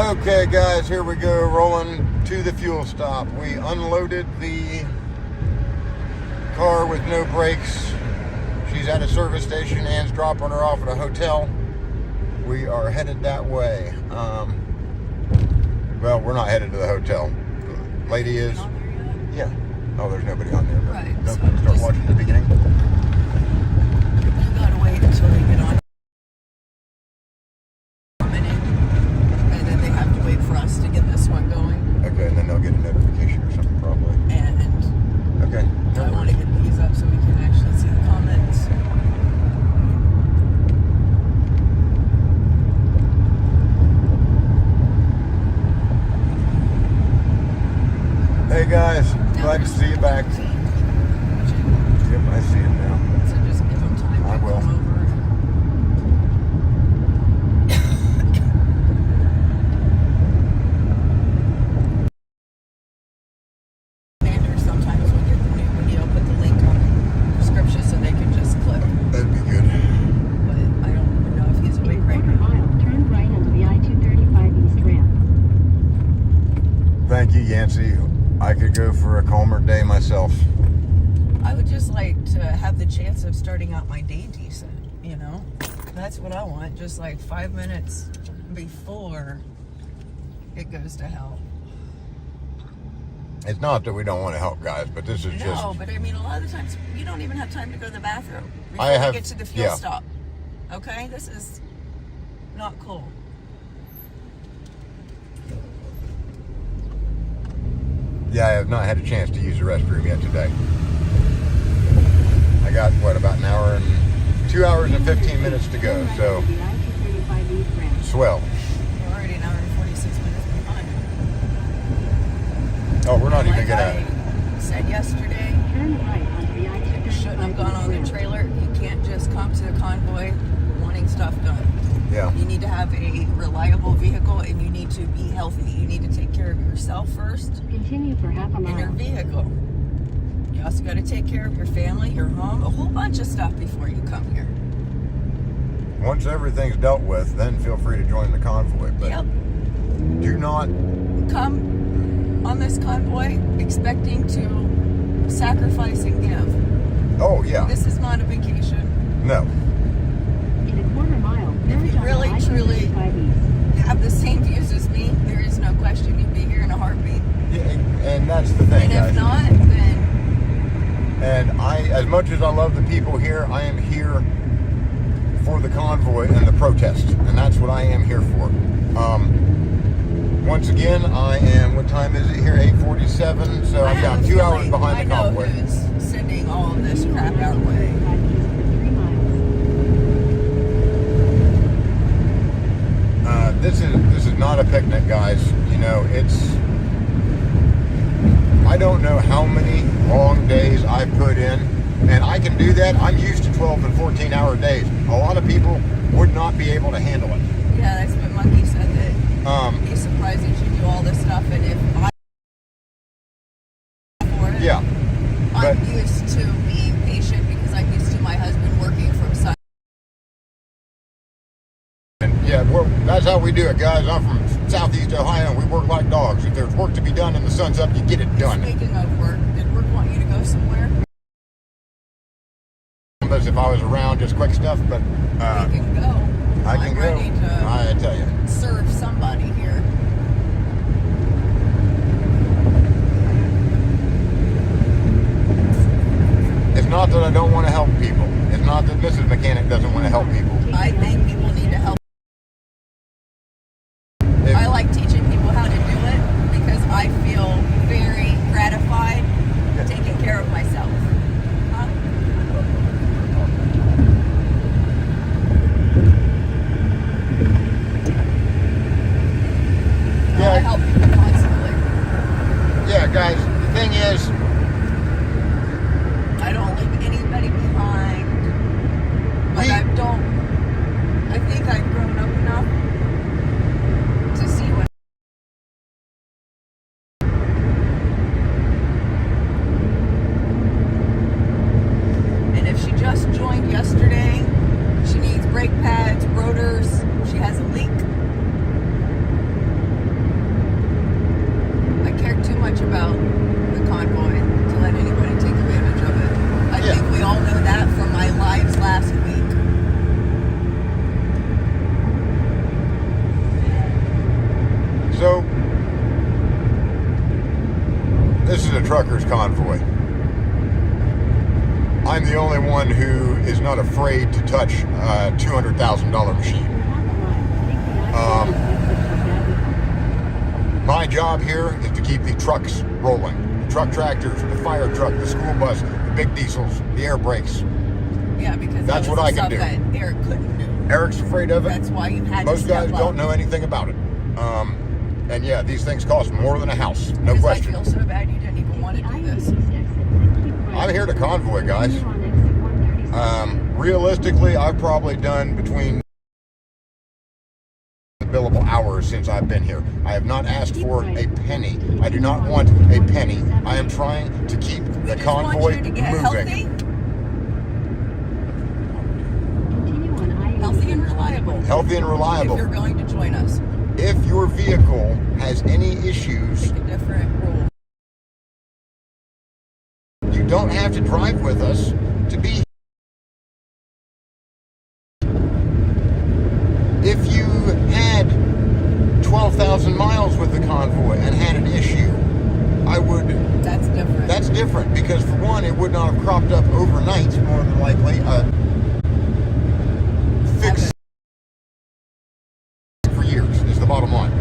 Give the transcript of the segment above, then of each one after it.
Okay guys, here we go, rolling to the fuel stop. We unloaded the car with no brakes. She's at a service station. Ann's dropping her off at a hotel. We are headed that way. Well, we're not headed to the hotel. The lady is. Yeah. Oh, there's nobody on there. Right. Don't So start watching the beginning. You gotta wait until they get on. And then they have to wait for us to get this one going. Okay, and then they'll get a notification or something probably. And Okay. I want to get these up so we can actually see the comments. Hey guys, glad to see you back. Yep, I see it now. So just give them time to I will. come over. Sometimes we'll get the new video, put the link on the description so they can just click. That'd be good. But I don't even know if he's awake right now. Turn right onto the I-235 East ramp. Thank you, Yancey. I could go for a calmer day myself. I would just like to have the chance of starting out my day decent, you know? That's what I want, just like 5 minutes before it goes to hell. It's not that we don't want to help guys, but this is just... No, but I mean, a lot of the times you don't even have time to go to the bathroom before I have- you get to the fuel yeah. stop. Okay? This is not cool. Yeah, I have not had a chance to use the restroom yet today. I got, what, about an hour and... 2 hours and 15 minutes to go, so... The I-235 East ramp. Swell. We're already an hour and 46 minutes behind. Oh, we're not even Like gonna... I said yesterday, Turn right onto the I-235 you shouldn't have gone on the East ramp. trailer. You can't just come to the convoy wanting stuff done. Yeah. You need to have a reliable vehicle and you need to be healthy. You need to take care of yourself first Continue for half a and your mile. vehicle. You also got to take care of your family, your home, a whole bunch of stuff before you come here. Once everything's dealt with, then feel free to join the convoy. But Yep. do not... Come on this convoy expecting to sacrifice and give. Oh, yeah. This is not a vacation. No. In a quarter mile, If you merge really, onto truly I-235 East. have the same views as me, there is no question you'd be here in a heartbeat. Yeah, and that's the thing, And if guys. not, then And as much as I love the people here, I am here for the convoy and the protest. And that's what I am here for. Once again, I am, what time is it here? 8:47. So I'm down 2 hours behind the convoy. I know who's sending all of this crap our way. 5 East for 3 miles. This is not a picnic, guys. You know, I don't know how many long days I put in, and I can do that. I'm used to 12 and 14-hour days. A lot of people would not be able to handle it. Yeah, that's what Monkey said, that he's surprised that you do all this stuff, and if I for it, Yeah, but I'm used to being patient because I'm used to my husband working from sun. yeah, that's how we do it, guys. I'm from Southeast Ohio, and we work like dogs. If there's work to be done and the sun's up, you get it done. Speaking of work, did work want you to go somewhere? But if I was around, just quick stuff, but We can go. I can I'm go. ready to I tell you. serve somebody here. It's not that I don't want to help people. It's not that Mrs. Mechanic doesn't want to help people. I think people need to help. If- I like teaching people how to do it because I feel very gratified taking care of myself. Huh? I Yeah, help people constantly. yeah, guys. The thing is, I don't leave anybody behind. But I think I've grown up enough to see what. And if she just joined yesterday, she needs brake pads, rotors, she has a leak. This is a trucker's convoy. I'm the only one who is not afraid to touch a $200,000 machine. My job here is to keep the trucks rolling. The truck tractors, the fire truck, the school bus, the big diesels, the air brakes. Yeah, because that's what I can do. That Eric couldn't do. Eric's afraid of it. That's why you had Most to step guys up. don't know anything about it. And yeah, these things cost more than a house. No Because question. I feel so bad you didn't even want to do this. I'm here to convoy, guys. Realistically, I've probably done between billable hours since I've been here. I have not asked for a penny. I do not want a penny. I am trying to keep the convoy moving. Healthy and reliable. Healthy and reliable. If you're going to join us. If your vehicle has any issues, take a different rule. You don't have to drive with us to be here. If you had 12,000 miles with the convoy and had an issue, I would... That's different. That's different because, for one, it would not have cropped up overnight, more than likely. Fix for years is the bottom line.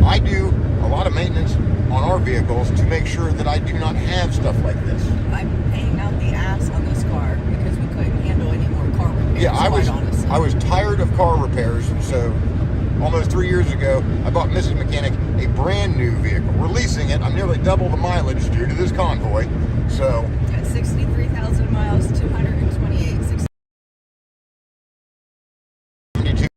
I do a lot of maintenance on our vehicles to make sure that I do not have stuff like this. I'm paying out the ass on this car because we couldn't handle any more car repairs. Yeah, I was tired of car repairs, so almost 3 years ago, I bought Mrs. Mechanic a brand new vehicle. We're leasing it. I'm nearly double the mileage due to this convoy. So at 63,000 miles, 228. 72.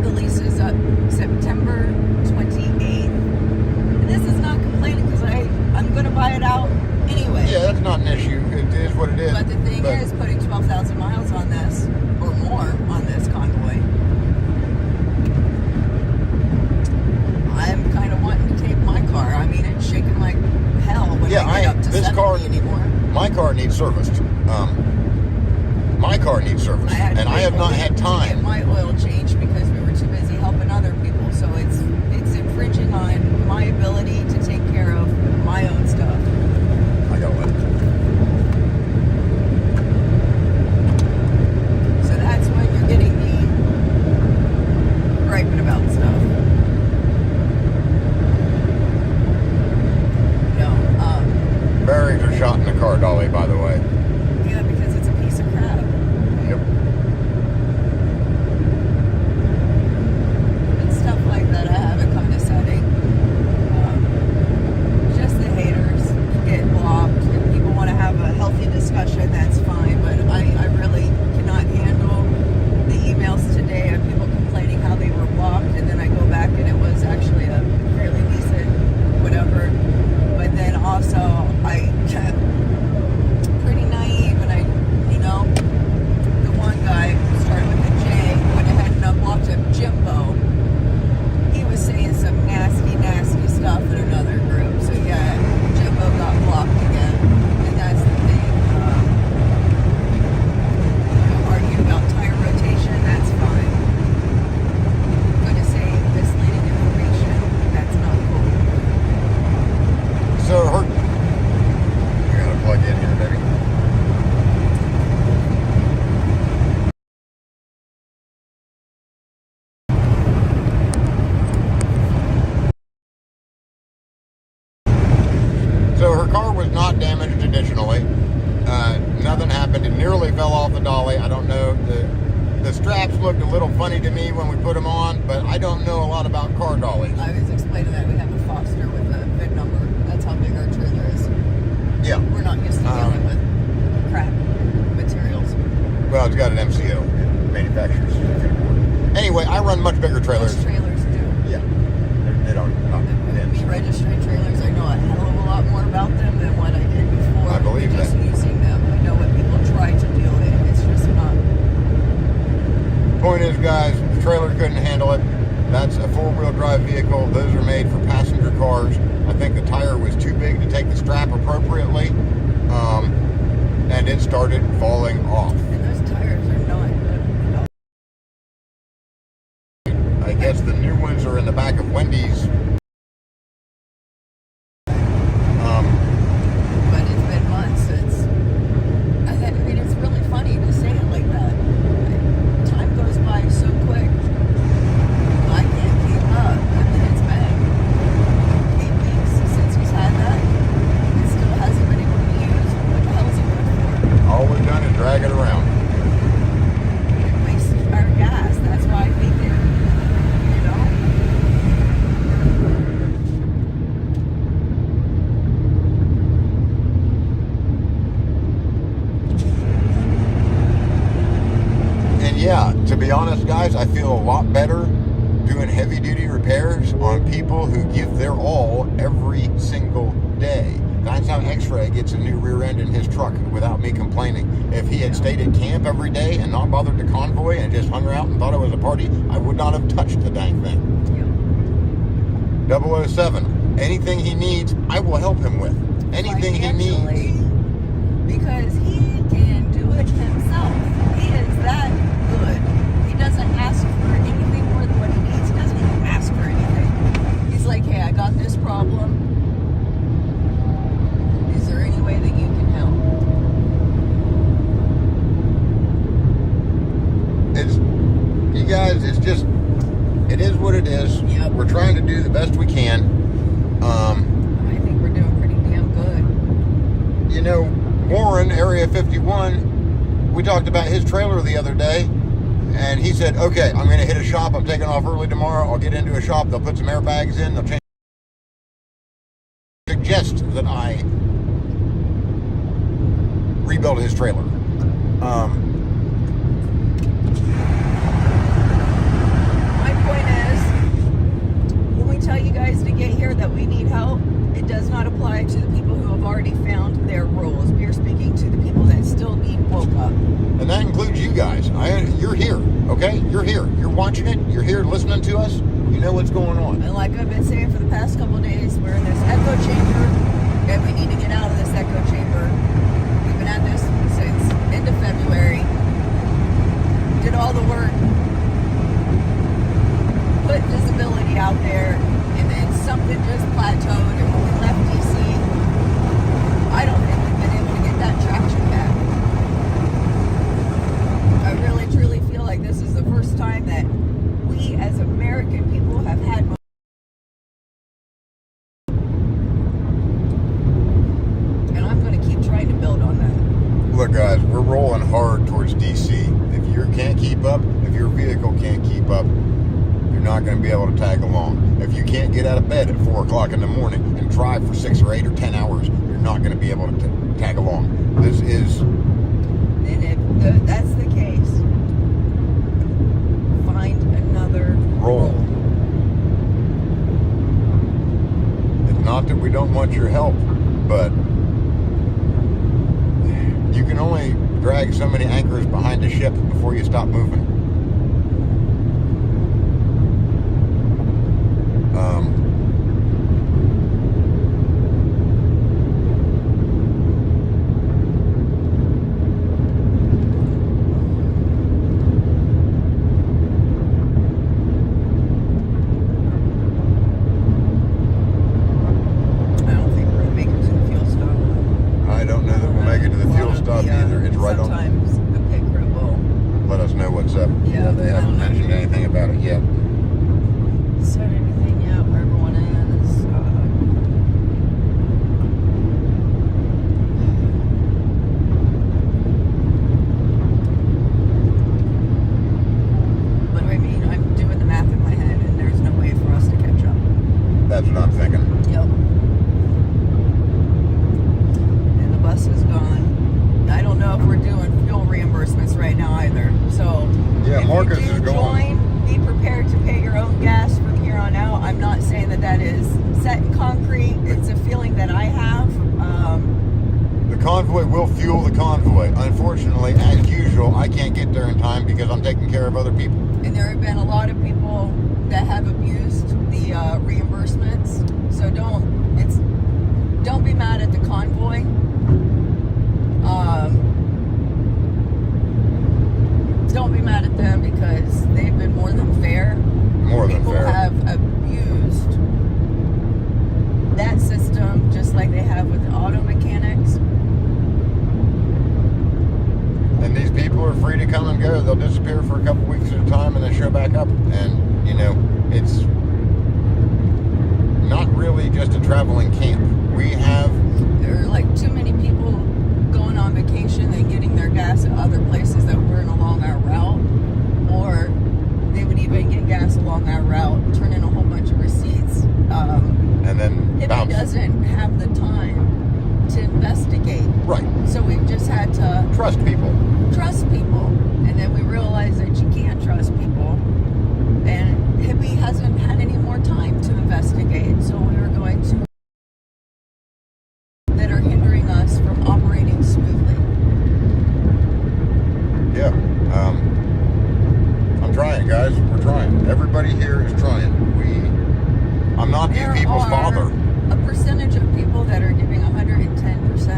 The lease is up September 28th. And this is not complaining because I'm going to buy it out anyway. Yeah, that's not an issue. It is what it is. But the thing is, putting 12,000 miles on this, or more, on this convoy, I'm kind of wanting to take my car. I mean, it's shaking like hell when I get up to this 70 car anymore. My car needs serviced. My car needs serviced, and I have not had to time. get my oil changed because we were too busy helping other people. So it's infringing on my ability to take care of my own stuff. I got one. So that's when you're getting me griping about stuff. No, Bearings are shot in the car, Dolly, by the way. yeah, because it's a piece of crap. Yep. And stuff like that, I have it kind of setting. Just the haters get blocked. If people want to have a healthy discussion, that's fine. But I really cannot handle the emails today of people complaining how they were blocked, and then I go back and it was actually a fairly decent whatever. But then also I kept pretty naive, and the one guy started with a J, went ahead and unblocked him, Jimbo. He was saying some nasty stuff in another group. So yeah, Jimbo got blocked again. And that's the thing. Argue about tire rotation, that's fine. Gonna say misleading information, that's not cool. So you gotta plug in here, baby. So her car was not damaged additionally. Nothing happened. It nearly fell off the dolly. I don't know. The straps looked a little funny to me when we put them on, but I don't know a lot about car dollies. I was explaining that we have a Foster with a VIN number. That's how big our trailer is. Yeah. We're not used to dealing with crap materials. Well, it's got an MCO, manufacturer's. Anyway, I run much bigger trailers. Most trailers do. Yeah. They don't. Me registering trailers, I know a hell of a lot more about them than what I did before. I believe just that. using them. I know what people try to do. It's just not. Point is, guys, the trailer couldn't handle it. That's a four-wheel drive vehicle. Those are made for passenger cars. I think the tire was too big to take the strap appropriately, and it started falling off. And those tires are not good. I guess the new ones are in the back of Wendy's be honest, guys, I feel a lot better doing heavy duty repairs on people who give their all every single day. That's how X-Ray gets a new rear end in his truck without me complaining. If he had stayed at camp every day and not bothered to convoy and just hung out and thought it was a party, I would not have touched the dang thing. Yep. 007, anything he needs, I will help him with. Anything he needs. Because he can do it himself. He is that good. He doesn't ask for anything more than what he needs. He doesn't even ask for anything. He's like, hey, I got this problem. Is there any way that you can help? You guys, it's just, it is what it is. Yep. We're trying to do the best we can. I think we're doing pretty damn good. You know, Warren, Area 51, we talked about his trailer the other day, and he said, okay, I'm going to hit a shop. I'm taking off early tomorrow. I'll get into a shop. They'll put some airbags in. They'll change. Suggest that I rebuild his trailer. My point is, when we tell you guys to get here that we need help, it does not apply to the people who have already found their roles. We are speaking to the people that still need woke up. And that includes you guys. You're here, okay? You're here. You're watching it. You're here listening to us. You know what's going on. And like I've been saying for the past couple of days, we're in this echo chamber, and we need to get out of this echo chamber. We've been at this since end of February. Did all the work, put visibility out there, and then something just plateaued. And when we left DC, I don't think we've been able to get that traction back. I really truly feel like this is the first time that we as American people have had. And I'm going to keep trying to build on that. Look, guys, we're rolling hard towards DC. If you can't keep up, if your vehicle can't keep up, you're not going to be able to tag along. If you can't get out of bed at 4 o'clock in the morning and drive for 6 or 8 or 10 hours, you're not going to be able to tag along. This is... And if that's the case, find another Roll. It's not that we don't want your help, but you can only drag so many anchors behind a ship before you stop moving. I don't think we're going to make it to the fuel stop. I don't know that we'll make it to the fuel stop either. It's right on. Sometimes the pit crew will Let us know what's up. Yeah, They I haven't don't know. mentioned anything about it yet. said anything yet where everyone is. But I mean, I'm doing the math in my head, and there's no way for us to catch up. That's what I'm thinking. Yep. And the bus is gone. I don't know if we're doing fuel reimbursements right now either. So Yeah, if Marcus you do is going. join, be prepared to pay your own gas from here on out. I'm not saying that that is set in concrete. It's a feeling that I have. The convoy will fuel the convoy. Unfortunately, as usual, I can't get there in time because I'm taking care of other people. And there have been a lot of people that have abused the reimbursements. So don't be mad at the convoy. Don't be mad at them because they've been more than fair. More than People fair. have abused that system just like they have with the auto mechanics. And these people are free to come and go. They'll disappear for a couple weeks at a time and then show back up. And, you know, it's not really just a traveling camp. We have... There are like too many people going on vacation and getting their gas at other places that weren't along our route. Or they would even get gas along our route, turn in a whole bunch of receipts. and then Hippie bounce. doesn't have the time to investigate. Right. So we've just had to Trust people. trust people. And then we realized that you can't trust people. And Hippie hasn't had any more time to investigate, so we were going to that are hindering us from operating smoothly. Yeah. I'm trying, guys. We're trying. Everybody here is trying. I'm not these There people's are father. a percentage of people that are giving 110%.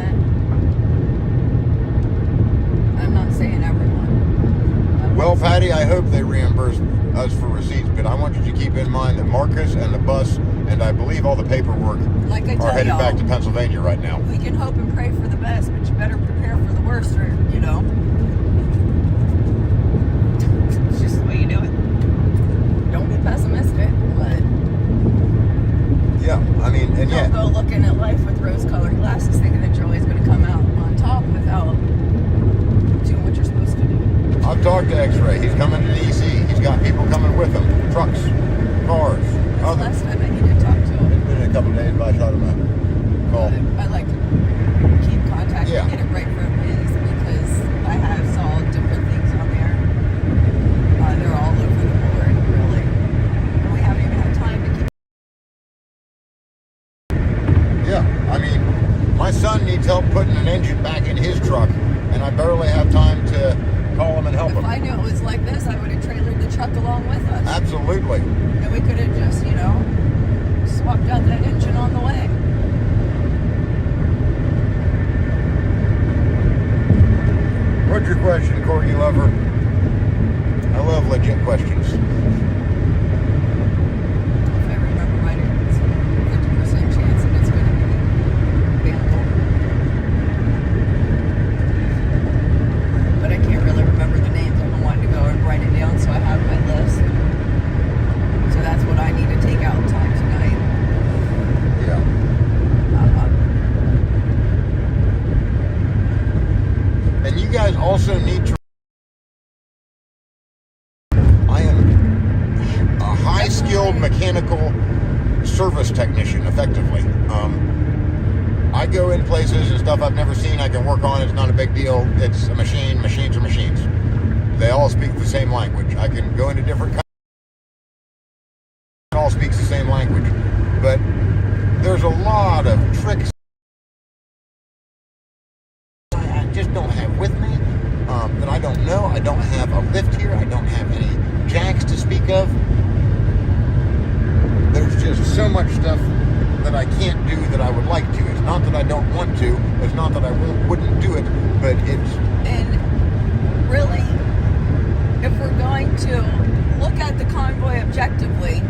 I'm not saying everyone. Well, Patty, I hope they reimburse us for receipts, but I want you to keep in mind that Marcus and the bus and I believe all the paperwork Like I are tell headed y'all, back to Pennsylvania right now. we can hope and pray for the best, but you better prepare for the worst, or, you know. It's just the way you do it. Don't be pessimistic, but Yeah, I mean, and don't yet, go looking at life with rose-colored glasses thinking that you're always going to come out on top without doing what you're supposed to do. I've talked to X-Ray. He's coming to DC. He's got people coming with him. Trucks, cars, That's the others. last time I need to talk to him. It's been a couple days, but I shot him a call. I like to keep contact Yeah. and get it right from his, because I have saw different things on there. They're all over the board, really. And we haven't even had time to keep. Yeah, I mean, my son needs help putting an engine back in his truck, and I barely have time to call him and help If him. I knew it was like this, I would have trailered the truck along with us. Absolutely. And we could have just, swapped out that engine on the way. What's your question, Corgi lover? I love legit questions. If I remember right, it's a 50% chance that it's going to be bannable. But I can't really remember the names. I've been wanting to go and write it down so I have my list. So that's what I need to take out time tonight. Yeah. And you guys also need to. I am a high-skilled mechanical service technician, effectively. I go in places and stuff I've never seen. I can work on. It's not a big deal. It's a machine. Machines are machines. They all speak the same language. I can go into different countries. It all speaks the same language, but there's a lot of tricks I just don't have with me, that I don't know. I don't have a lift here. I don't have any jacks to speak of. There's just so much stuff that I can't do that I would like to. It's not that I don't want to. It's not that I wouldn't do it, but it's... And really, if we're going to look at the convoy objectively,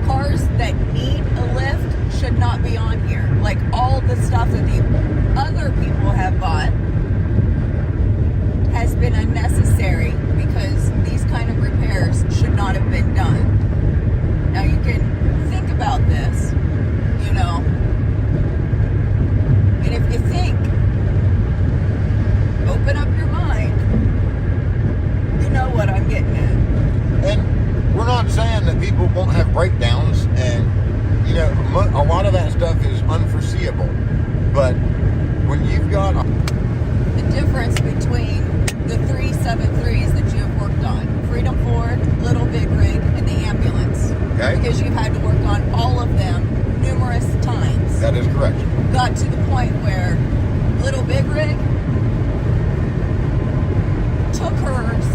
cars that need a lift should not be on here. Like all the stuff that the other people have bought has been unnecessary, because these kind of repairs should not have been done. Now you can think about this, and if you think, open up your mind, you know what I'm getting at. And we're not saying that people won't have breakdowns, and a lot of that stuff is unforeseeable. But when you've got The difference between the 373s that you have worked on, Freedom Ford, Little Big Rig, and the ambulance, Okay. because you've had to work on all of them numerous times, that is correct. got to the point where Little Big Rig took hers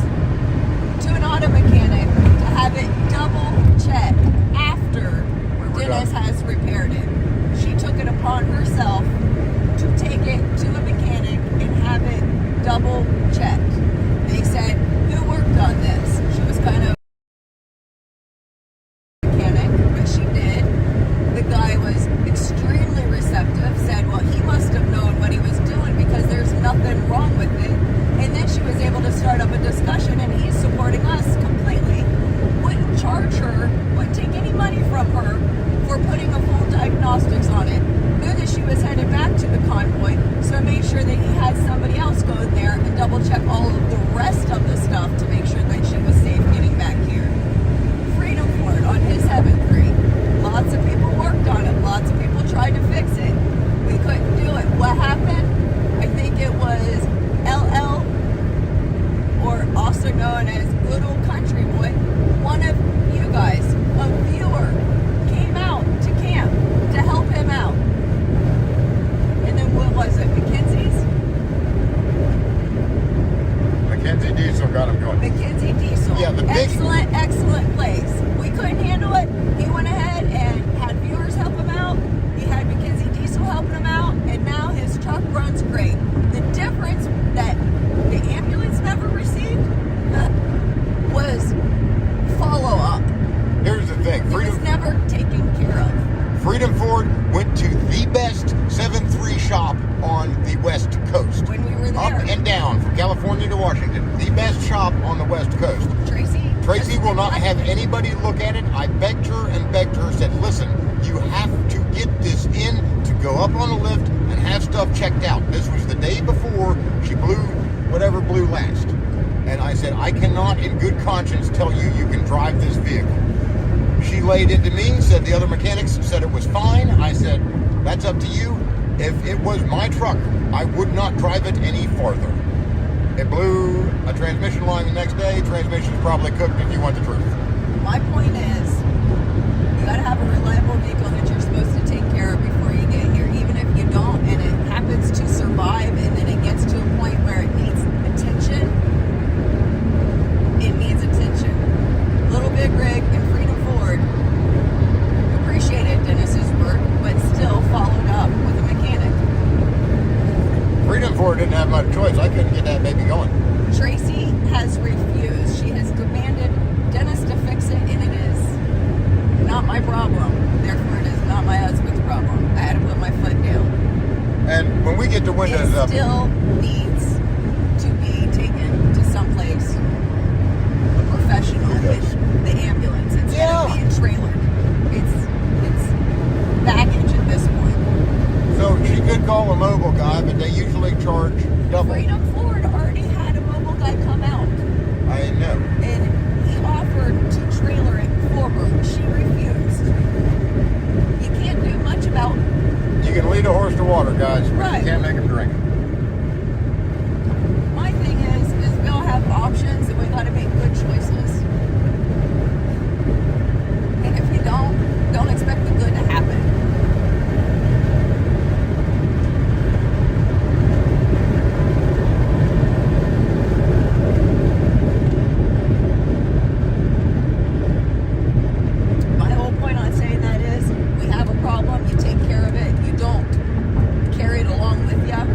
to an auto mechanic to have it double checked after We were Dennis done. has repaired it. She took it upon herself to take it to a mechanic and have it double checked. They said, who worked on this? She was kind of mechanic, but she did. The guy was extremely receptive, said, well, he must have known what he was doing because there's nothing wrong with it. And then she was able to start up a discussion, and he's supporting us completely. Wouldn't charge her, wouldn't take any money from her for putting a full diagnostics on it. Knew that she was anybody look at it. I begged her, said, listen, you have to get this in to go up on a lift and have stuff checked out. This was the day before she blew whatever blew last. And I said, I cannot in good conscience tell you you can drive this vehicle. She laid into me, said the other mechanics said it was fine. I said, that's up to you. If it was my truck, I would not drive it any farther. It blew a transmission line the next day. Transmission's probably cooked if you want the truth. My point is, you gotta have a reliable vehicle that you're supposed to take care of before you get here. Even if you don't, and it happens to survive, and then it gets to a point where it needs attention, it needs attention. Little Big Rig and Freedom Ford appreciated Dennis's work, but still followed up with a mechanic. Freedom Ford didn't have much choice. I couldn't get that baby going. Tracy has refused. She has demanded Dennis to fix it, and it is not my problem. Therefore, it is not my husband's problem. I had to put my foot down. And when we get the windows up, It still needs to be taken to someplace, a professional, with the ambulance instead of being trailered. It's baggage at this point. so she could call a mobile guy, but they usually charge double. Freedom Ford already had a mobile guy come out, I know. and he offered to trailer it for her. She refused. You can't do much about You can lead a horse to water, guys. But Right. You can't make him drink. My thing is we all have options and we gotta make good choices. And if you don't expect the good to happen. My whole point on saying that is, we have a problem, you take care of it, you don't carry it along with you,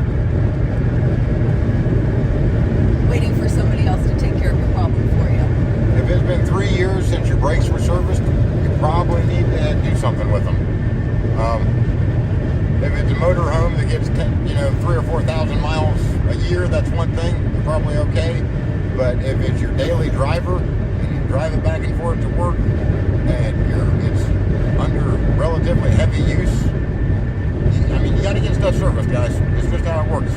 waiting for somebody else to take care of your problem for you. If it's been 3 years since your brakes were serviced, you probably need to do something with them. If it's a motor home that gets 3,000 or 4,000 miles a year, that's one thing. You're probably okay. But if it's your daily driver and you drive it back and forth to work, and it's under relatively heavy use, you got to get stuff serviced, guys. It's just how it works.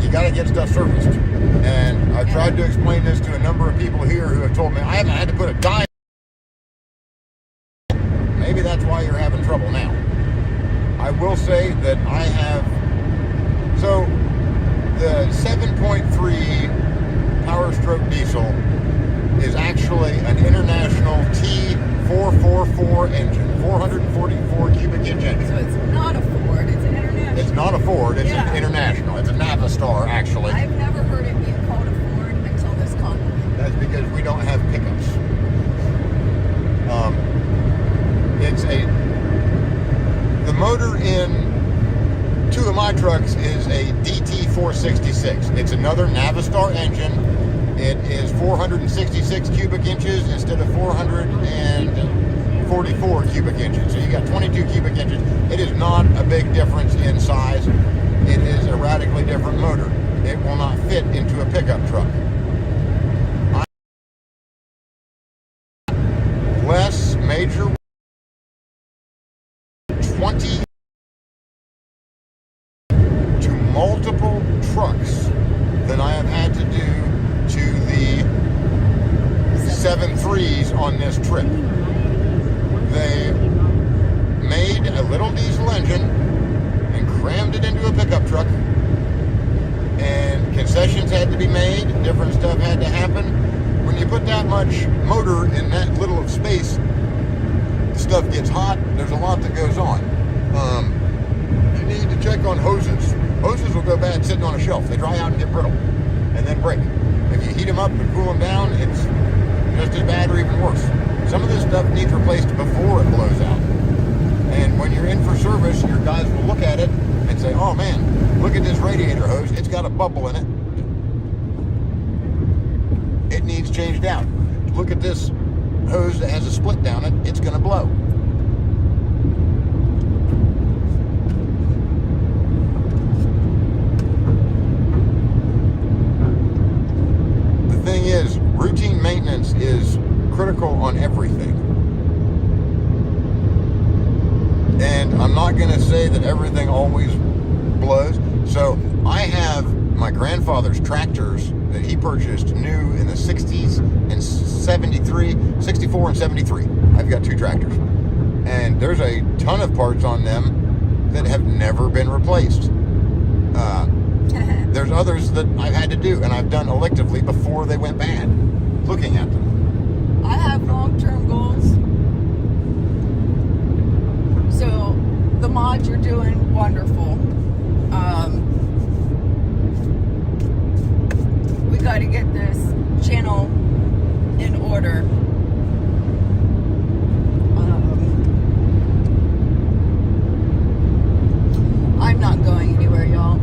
You got to get stuff serviced. And I've tried to explain this to a number of people here who have told me, I haven't had to put a dime. Maybe that's why you're having trouble now. I will say that I have, so the 7.3 Power Stroke diesel is actually an international T444 engine, 444 cubic inch engine. So it's not a Ford, it's an international. It's not a Ford, it's an international. It's a Navistar, actually. I've never heard it being called a Ford until this Convoy. That's because we don't have pickups. The motor in two of my trucks is a DT466. It's another Navistar engine. It is 466 cubic inches instead of 444 cubic inches. So you got 22 cubic inches. It is not a big difference in size. It is a radically different motor. It will not fit into a pickup truck. Less major 20 to multiple trucks than I have had to do to the 7.3s on this trip. They made a little diesel engine and crammed it into a pickup truck, and concessions had to be made, different stuff had to happen. When you put that much motor in that little of space, the stuff gets hot. There's a lot that goes on. You need to check on hoses. Hoses will go bad sitting on a shelf. They dry out and get brittle and then break. If you heat them up and cool them down, it's just as bad or even worse. Some of this stuff needs replaced before it blows out. And when you're in for service, your guys will look at it and say, oh man, look at this radiator hose. It's got a bubble in it. It needs changed out. Look at this hose that has a split down it. It's going to blow. gas is critical on everything. And I'm not going to say that everything always blows. So I have my grandfather's tractors that he purchased new in the 60s and 64 and 73. I've got 2 tractors. And there's a ton of parts on them that have never been replaced. There's others that I've had to do, and I've done electively before they went bad, looking at them. I have long-term goals. So the mods you're doing, wonderful. We got to get this channel in order. I'm not going anywhere, y'all.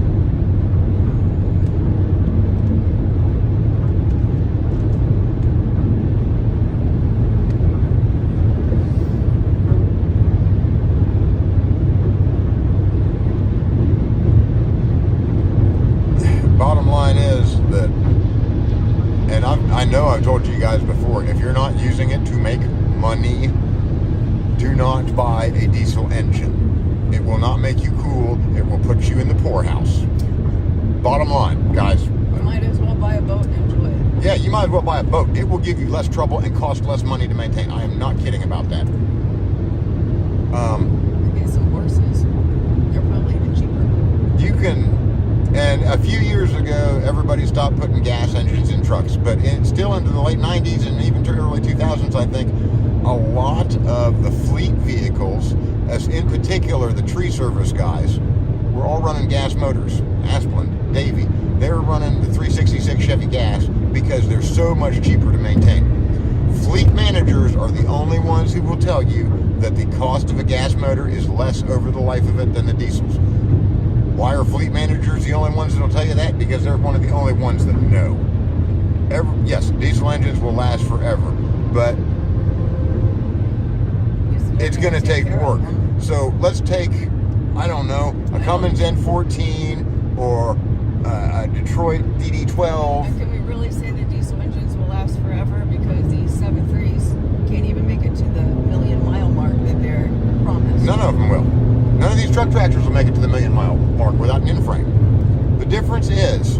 Bottom line is that, and I know I've told you guys before, if you're not using it to make money, do not buy a diesel engine. It will not make you cool. It will put you in the poorhouse. Bottom line, guys. You might as well buy a boat and enjoy it. Yeah, you might as well buy a boat. It will give you less trouble and cost less money to maintain. I am not kidding about that. Get some horses. They're probably even cheaper. You can, and a few years ago, everybody stopped putting gas engines in trucks, but still into the late 90s and even to early 2000s, I think, a lot of the fleet vehicles, as in particular the tree service guys, were all running gas motors. Asplund, Davy, they were running the 366 Chevy gas because they're so much cheaper to maintain. Fleet managers are the only ones who will tell you that the cost of a gas motor is less over the life of it than the diesels. Why are fleet managers the only ones that will tell you that? Because they're one of the only ones that know. Yes, diesel engines will last forever, but it's going to take work. So let's take, I don't know, a Cummins N14 or a Detroit DD12. And can we really say that diesel engines will last forever? Because these 7.3s can't even make it to the 1,000,000-mile mark that they're promised. None of them will. None of these truck tractors will make it to the 1,000,000-mile mark without an in-frame. The difference is,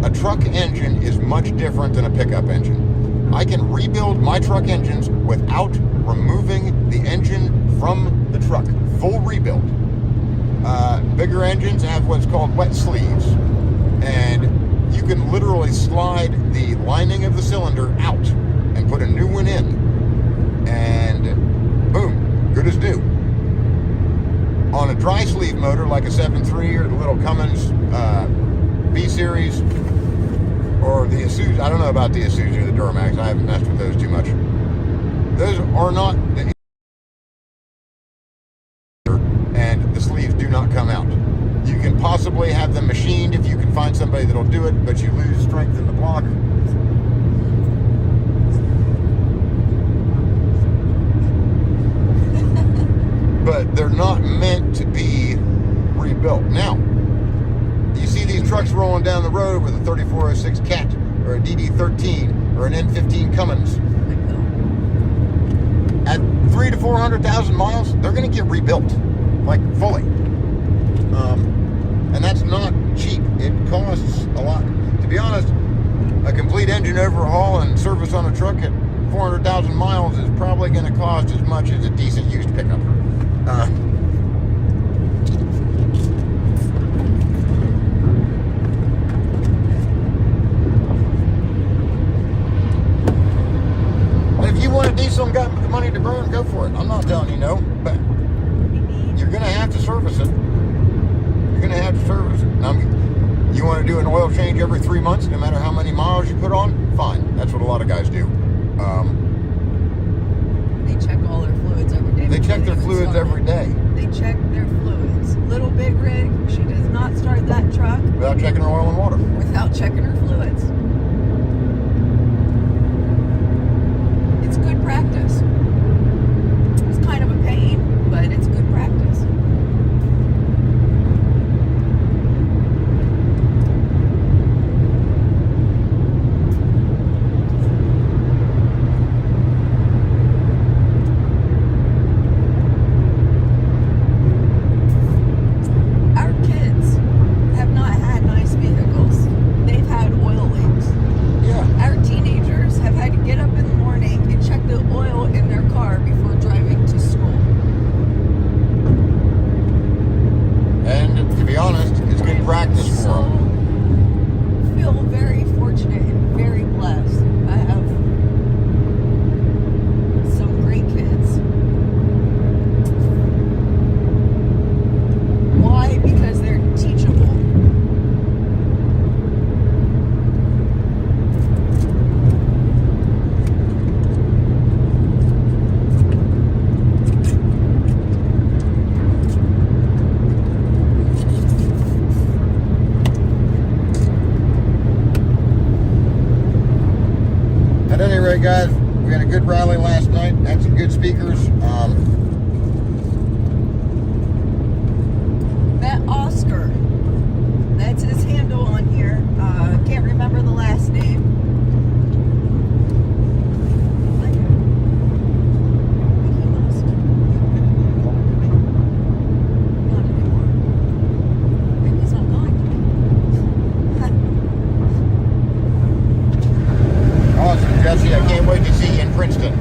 a truck engine is much different than a pickup engine. I can rebuild my truck engines without removing the engine from the truck. Full rebuild. Bigger engines have what's called wet sleeves, and you can literally slide the lining of the cylinder out and put a new one in, and boom, good as new. On a dry sleeve motor like a 7.3 or the little Cummins B Series or the Isuzu, I don't know about the Isuzu or the Duramax, I haven't messed with those too much. Those are not the, and the sleeves do not come out. You can possibly have them machined if you can find somebody that'll do it, but you lose strength in the block. But they're not meant to be rebuilt. Now, you see these trucks rolling down the road with a 3406 Cat or a DD13 or an N15 Cummins. At 300,000 to 400,000 miles, they're going to get rebuilt, like fully. And that's not cheap. It costs a lot. To be honest, a complete engine overhaul and service on a truck at 400,000 miles is probably going to cost as much as a decent used pickup. If you want a diesel and got the money to burn, go for it. I'm not telling you no, but you're going to have to service it. You're going to have to service it. Now, you want to do an oil change every 3 months, no matter how many miles you put on? Fine. That's what a lot of guys do. They check all their fluids every day. They check their fluids every day. They check their fluids. Little Big Rig, she does not start that truck Without checking her oil and water. without checking her fluids. It's good practice. It's kind of a pain, but it's good practice. Anyway, guys, we had a good rally last night. Had some good speakers. That Oscar, that's his handle on here. Can't remember the last name. Like, he must. Not anymore. Maybe he's not going to be. Awesome, Jesse. I can't wait to see you in Princeton.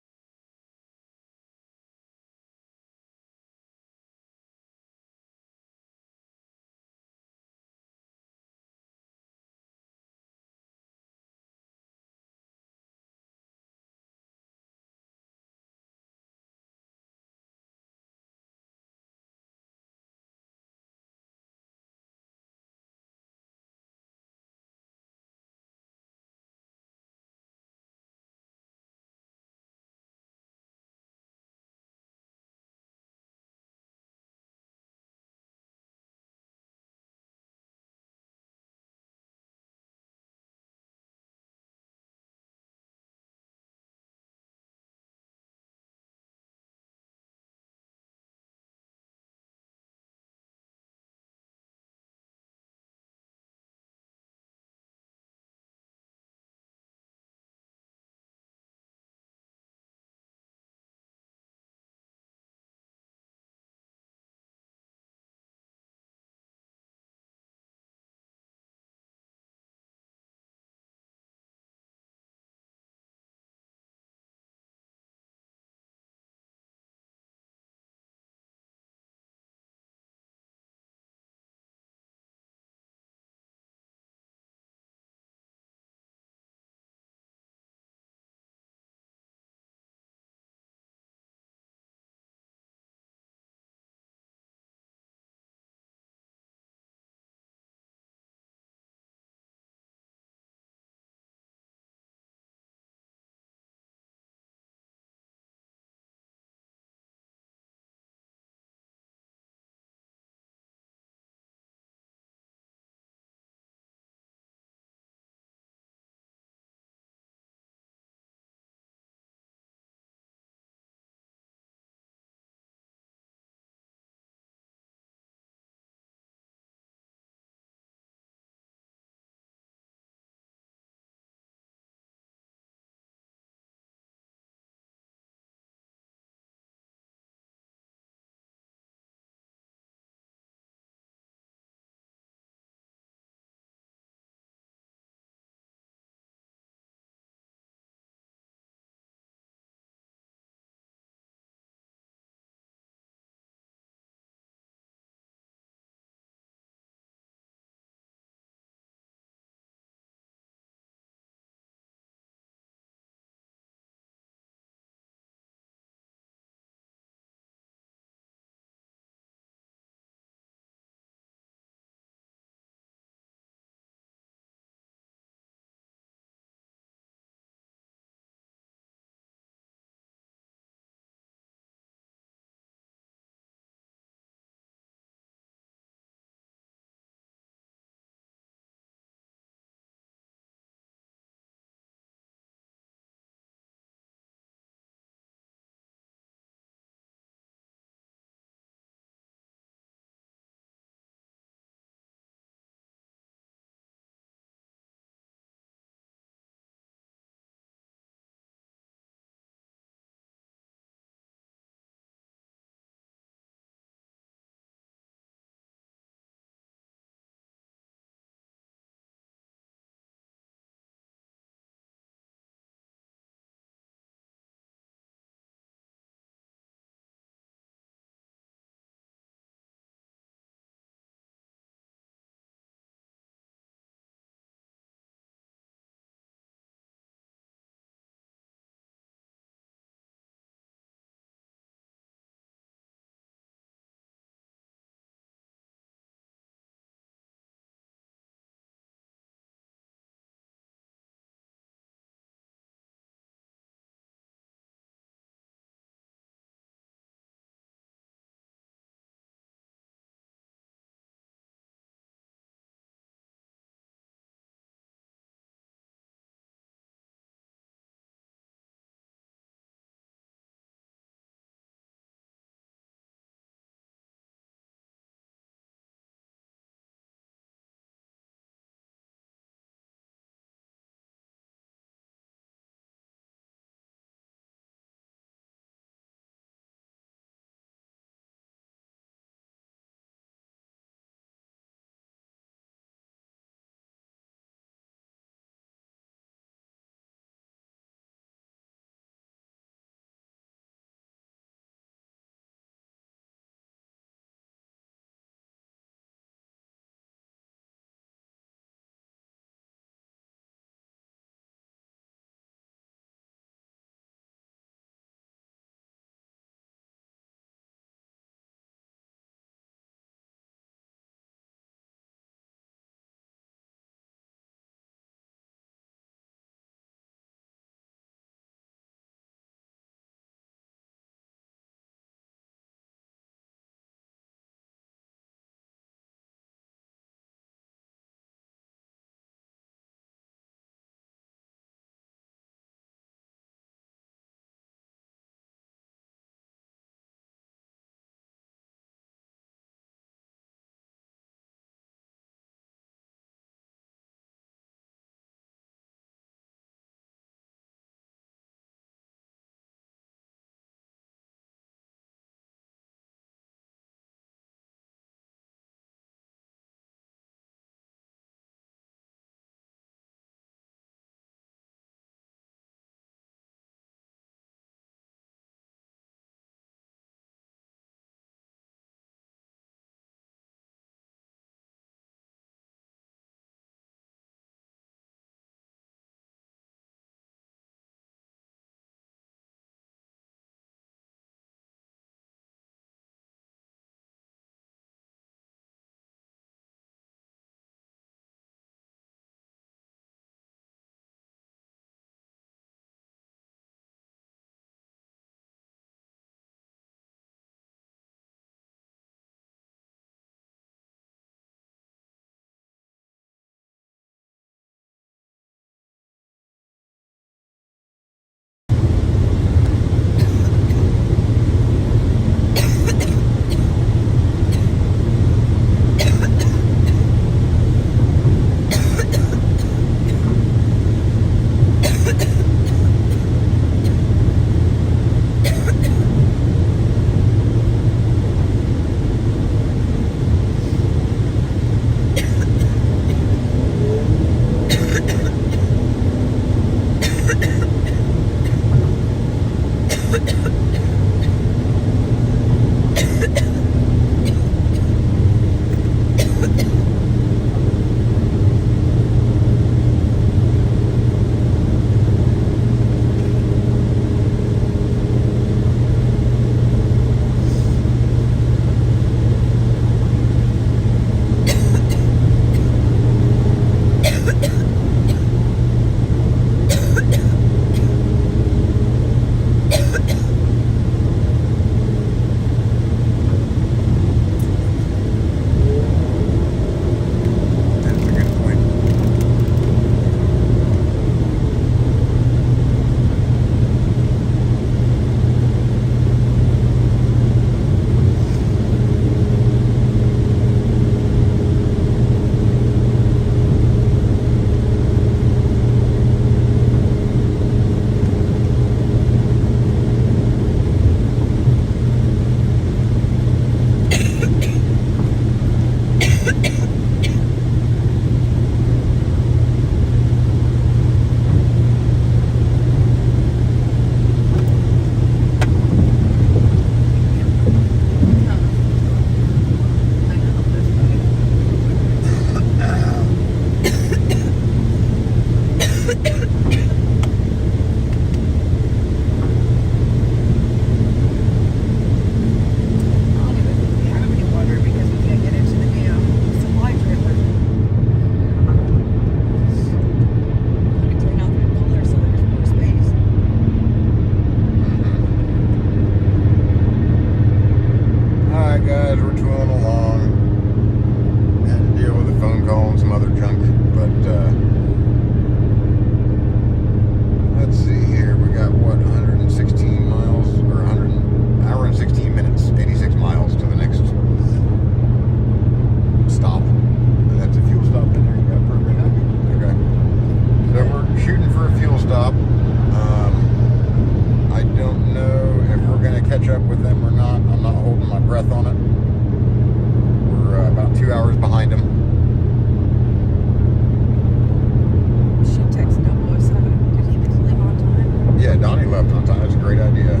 left on time. That's a great idea. Let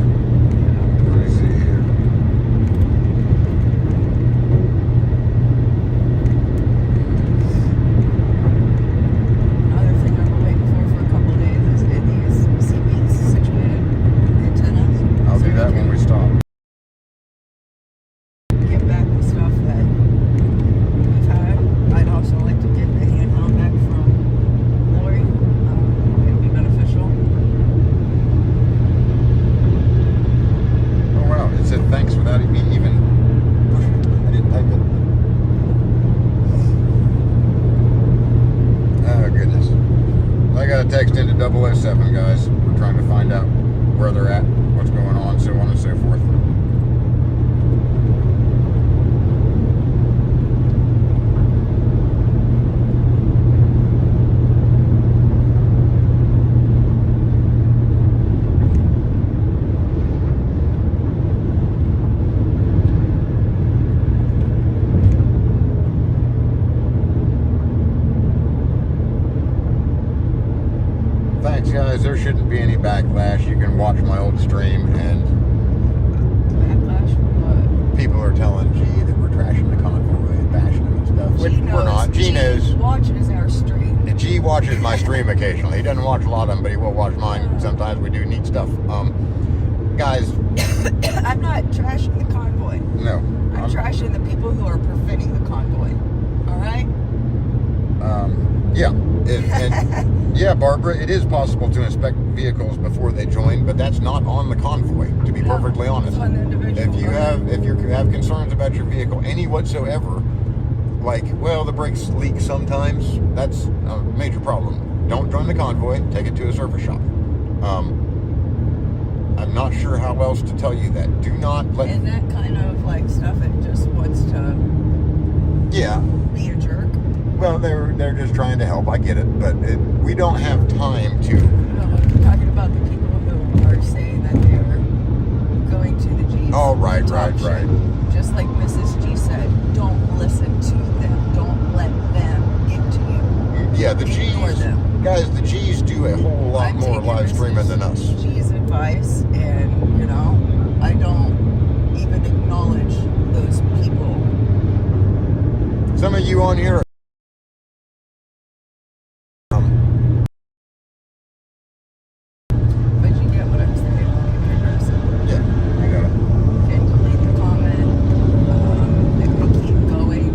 me see here. Another thing I've been waiting for a couple of days is get these CBs situated, antennas. I'll so do that we when can we stop. get back the stuff that we've had. I'd also like to get the handheld back from Lori. It'd be beneficial. Oh wow, it said thanks without me even pushing it. I didn't type it. Oh goodness. I got a text into 007, guys. We're trying to find out where they're at, what's going on, so on and so forth. Thanks, guys. There shouldn't be any backlash. You can watch my old stream, and Backlash from what? people are telling G that we're trashing the Convoy and bashing them and stuff. Which G we're not. G G knows. watches our stream. G watches my stream occasionally. He doesn't watch a lot of them, but he will watch mine. Sometimes we do neat stuff. Guys. I'm not trashing the convoy. No. I'm trashing the people who are preventing the convoy. All right? Yeah. And yeah, Barbara, it is possible to inspect vehicles before they join, but that's not on the convoy, to be perfectly honest. It's on the individual. If you have concerns about your vehicle, any whatsoever, like, well, the brakes leak sometimes, that's a major problem. Don't join the convoy, take it to a service shop. I'm not sure how else to tell you that. Do not let... And that kind of like stuff, it just wants to be a jerk. Well, they're just trying to help. I get it, but we don't have time to... No, I'm talking about the people who are saying that they are going to the G's. Oh, right. Just like Mrs. G said, don't listen to them. Don't let them get to you. Yeah, the Ignore G's... them. Guys, the G's do a whole lot I'm more taking live streaming than us. G's advice, and I don't even acknowledge those people. Some of you on here... But you get what I'm saying. Keep it aggressive. Yeah, I got it. And delete the comment. If we keep going,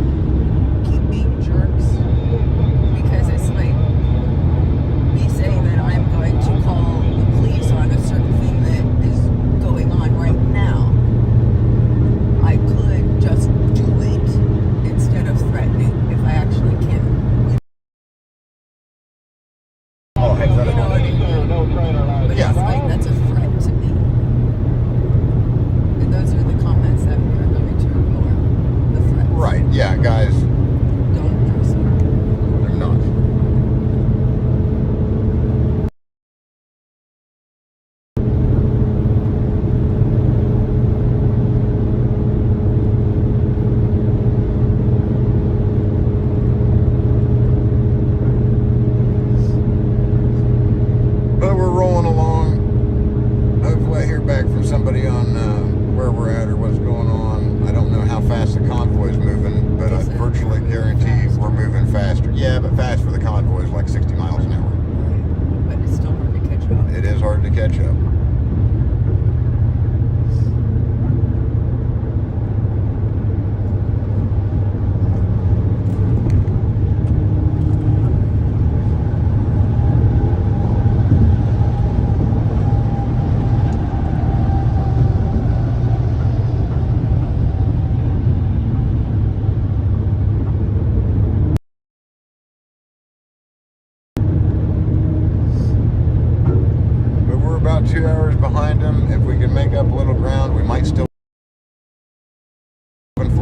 keep being jerks. Because it's like me saying that I'm going to call the police on a certain thing that is going on right now. I could just do it instead of threatening if I actually can. Oh, heck, You know what I mean? But Yeah. it's like, that's a threat to me. And those are the comments that we are going to ignore. The threats. Right, yeah, guys, Don't address them. they're not. But we're rolling along. Hopefully I hear back from somebody on where we're at or what's going on. I don't know how fast the convoy's moving, but I Is it virtually guarantee fast? we're moving faster. Yeah, but fast for the convoy is like 60 miles an hour. But it's still hard to catch up. It is hard to catch up. But we're about 2 hours behind them. If we can make up a little ground, we might still... Go to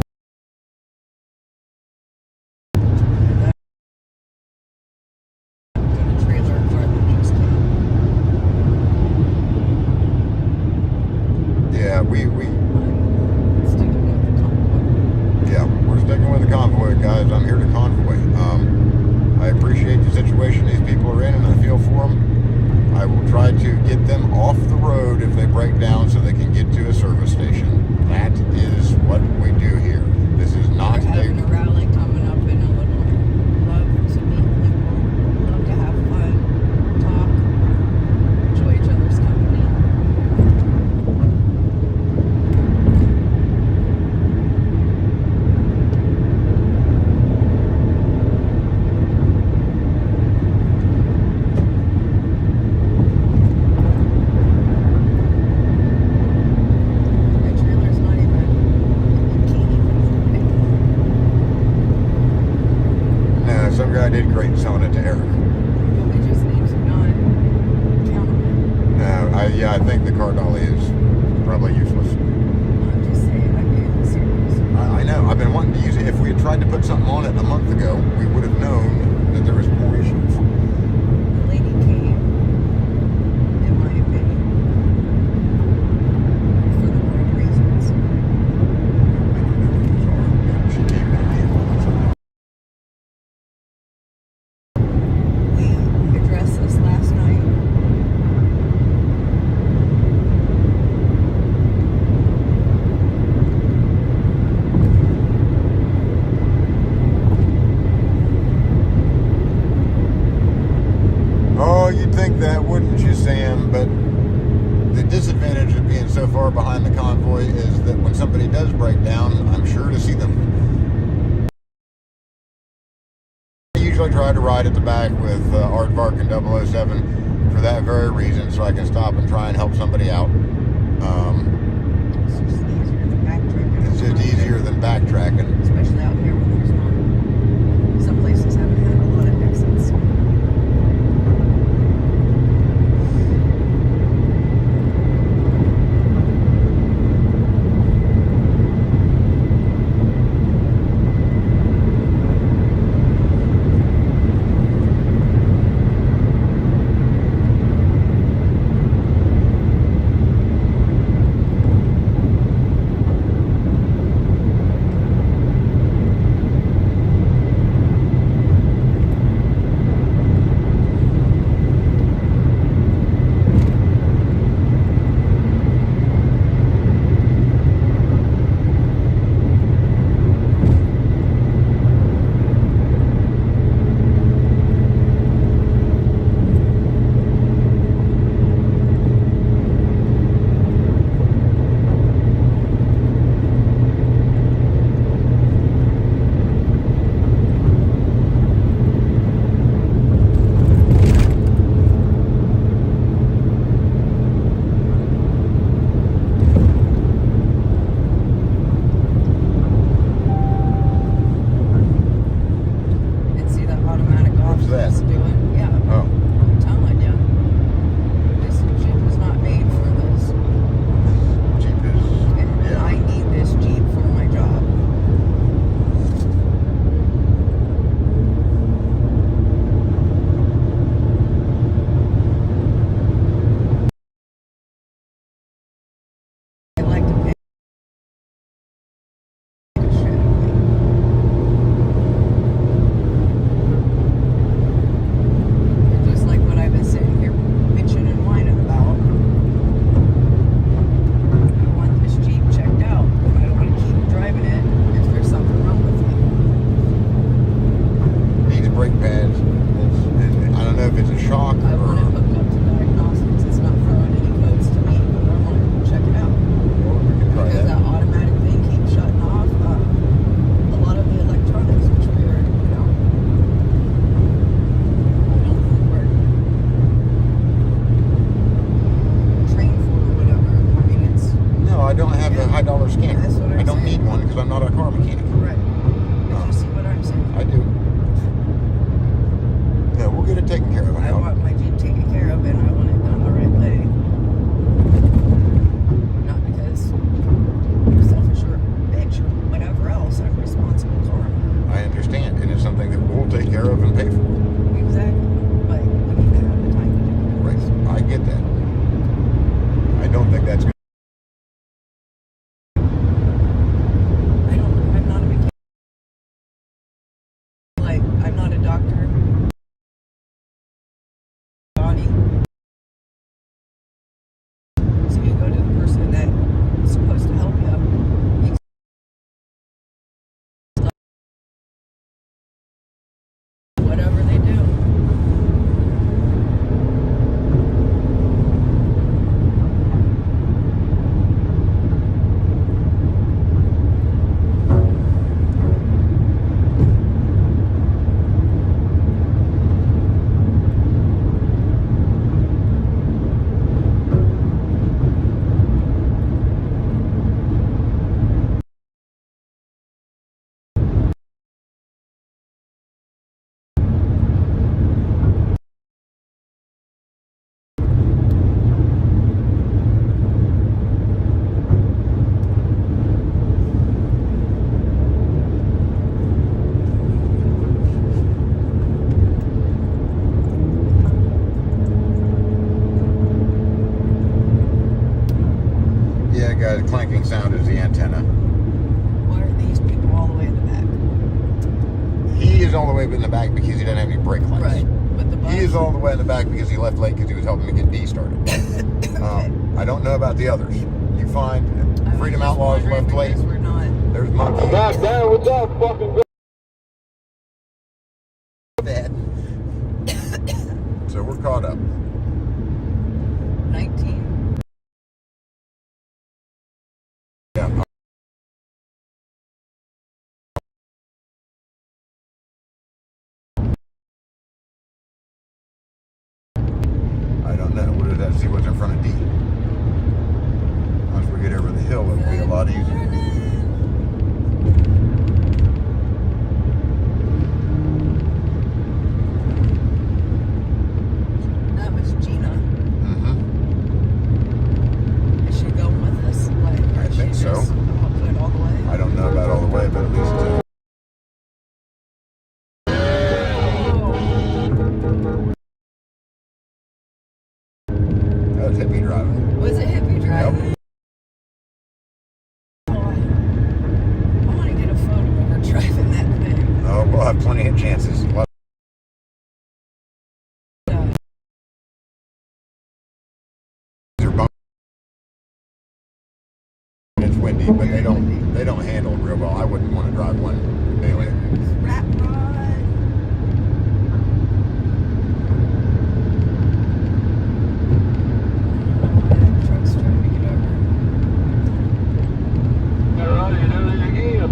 trailer park and just Yeah, sticking with the convoy. yeah, we're sticking with the convoy, guys. I'm here to convoy. I appreciate the situation these people are in, and I feel for them. I will try to get them off the road unload if they break down so they can get to a service station. That is what we do here. This is not We're having a rally coming up in Illinois. Love to meet people. Love to have fun, talk, enjoy each other's company. My trailer's not even, it can't even No, some guy did great selling it to Eric. we just need to not count on it. No, yeah, I think the car dolly is probably useless. I'm just saying, I'm being serious. I know. I've been wanting to use it. If we had tried to put something on it a month ago, we would have known that there was more issues. The lady came, in my opinion, for the wrong reasons. I don't know what those are. She came to me and We addressed this last night. oh, you'd think that, wouldn't you, Sam? But the disadvantage of being so far behind the convoy is that when somebody does break down, I'm sure to see them. I usually try to ride at the back with Aardvark and 007 for that very reason, so I can stop and try and help somebody out. It's just easier than backtracking. It's just easier than backtracking. Especially out here when there's not. Some places haven't had a lot of exits. And see that automatic off that? is doing? Yeah. Oh, I'm telling you. This Jeep was not made for this. Jeep is, And yeah. I need this Jeep for my job. I like to pay shit. Just like what I've been sitting here bitching and whining about. I want this Jeep checked out. I don't want to keep driving it if there's something wrong with it. Needs brake pads. I don't know if it's a shock I want it or hooked up to diagnostics. It's not throwing any codes to me, but I want to check it out. we can try Because that that. automatic thing keeps shutting off a lot of the electronics, which we are, I don't think we're trained for or whatever. I mean, it's No, I don't have a high dollar scanner. That's what I'm I don't saying. need one because I'm not a car mechanic. right. Did you see what I'm saying? I do. No, we'll get it taken care of. I want my Jeep taken care of, and I want it done the right way. Not because I'm selfish or a bitch or whatever else. I'm a responsible car owner. I understand, and it's something that we'll take care of and pay for. Exactly. But we need to have the time to do it. Right. I get that. I don't think that's good. I'm not a mechanic. Like, I'm not a doctor. Body. that clanking sound is the antenna. Why are these people all the way in the back? He is all the way in the back because he doesn't have any brake lights. Right. But the bus. He is all the way in the back because he left late because he was helping me get D started. I don't know about the others. You find Freedom Outlaws left late. We're not. There's Monkey. Back there, what's up, fucking Dead. So we're caught up. 19. Yeah. I don't know. We'll just have to see what's in front of D. Once we get over the hill, it'll be a lot easier. That was Gina. Mm-hmm. Is she going with us? Like, or I is think she so. just put all the way? I don't know about all the way, but at least. That was hippie driving. Was it hippie driving? Yep. Oh, I want to get a photo of her driving that thing. Oh, we'll have plenty of chances. They're bumpy. It's windy, but they don't handle it real well. I wouldn't want to drive one daily. Rat rod. That truck's trying to get over. All right, you do it again.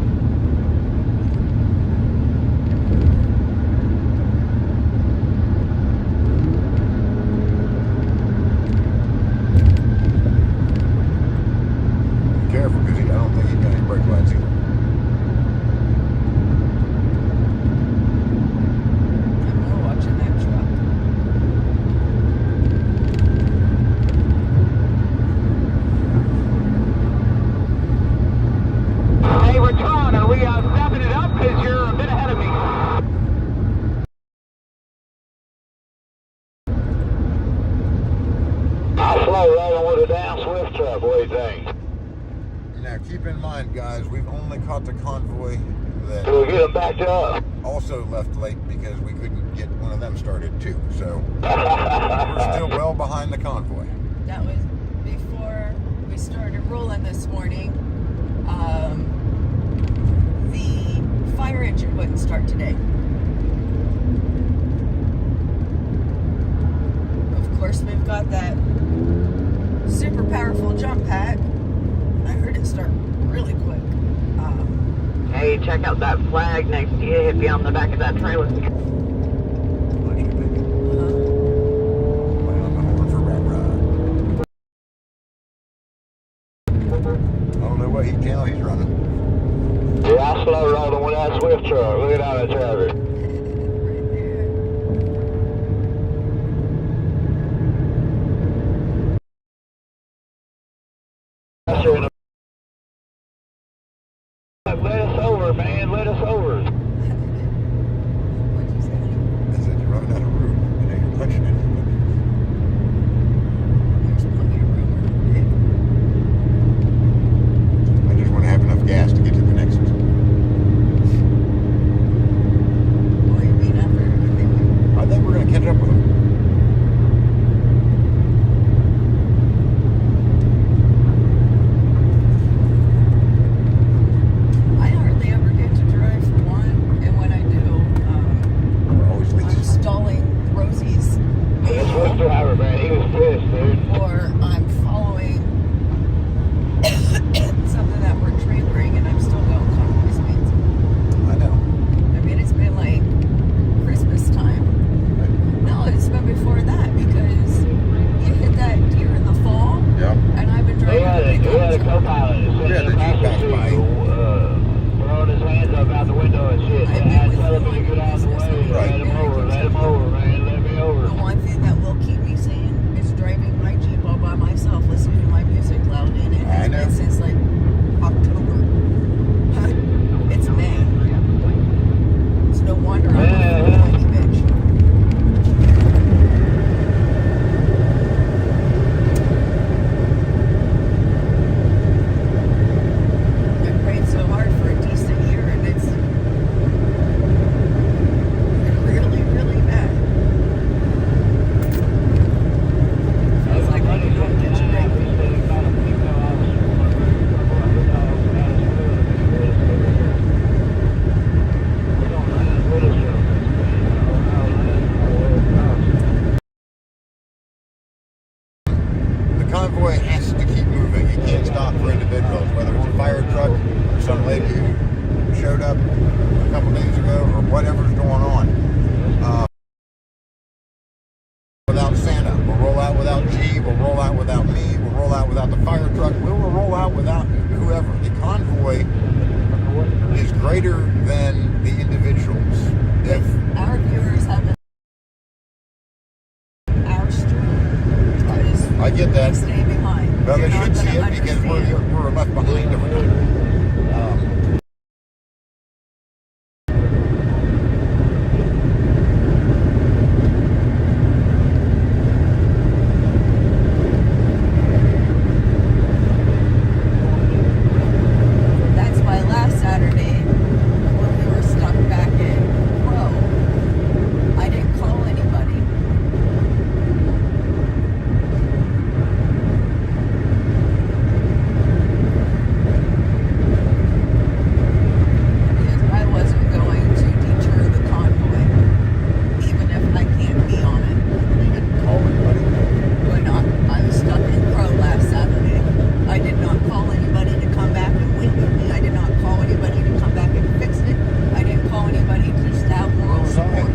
Be careful, because I don't think he's got any brake lights either. I'm more watching that truck. Hey, we're trying. Are we stepping it up? Because you're a bit ahead of me. I'll slow rolling with a down Swift truck. What do you think? Now, keep in mind, guys, we've only caught the convoy that Do we get them backed up? also left late because we couldn't get one of them started too. So we're still well behind the convoy. That was before we started rolling this morning. The fire engine wouldn't start today. Of course, we've got that super powerful jump pack. I heard it start really quick. Hey, check out that flag next to you. Hit me on the back of that trailer. Lay on the horn for Rat Rod. I don't know what channel he's running. Yeah, I slow rolling with that Swift truck. Look at all that traffic. Right That's in a- Let us over, man. Let us over. there. What'd you say? I said you're running out of room. You know, you're punching it. There's plenty of room. I just want to have enough gas to get to the next one. Boy, you mean after everything we I think we're going to catch up with them. I hardly ever get to drive from convoy has to keep moving. You can't stop for individuals, whether it's a fire truck or some lady who showed up a couple days ago or whatever's going on. Without Santa, we'll roll out without G, we'll roll out without me, we'll roll out without the fire truck, we will roll out without whoever. The convoy is greater than the individuals. If Our viewers have our stream. I get that. Stay behind. Well, they You're not should see gonna it because understand. we're left behind every time. That's why last Saturday, when we were stuck back in Crow, I didn't call anybody. Because I wasn't going to deter the convoy, even if I can't be on it. You didn't call anybody. When I was stuck in Crow last Saturday, I did not call anybody to come back and wait with me. I did not call anybody to come back and fix it. I didn't call anybody to just have moral was I? support.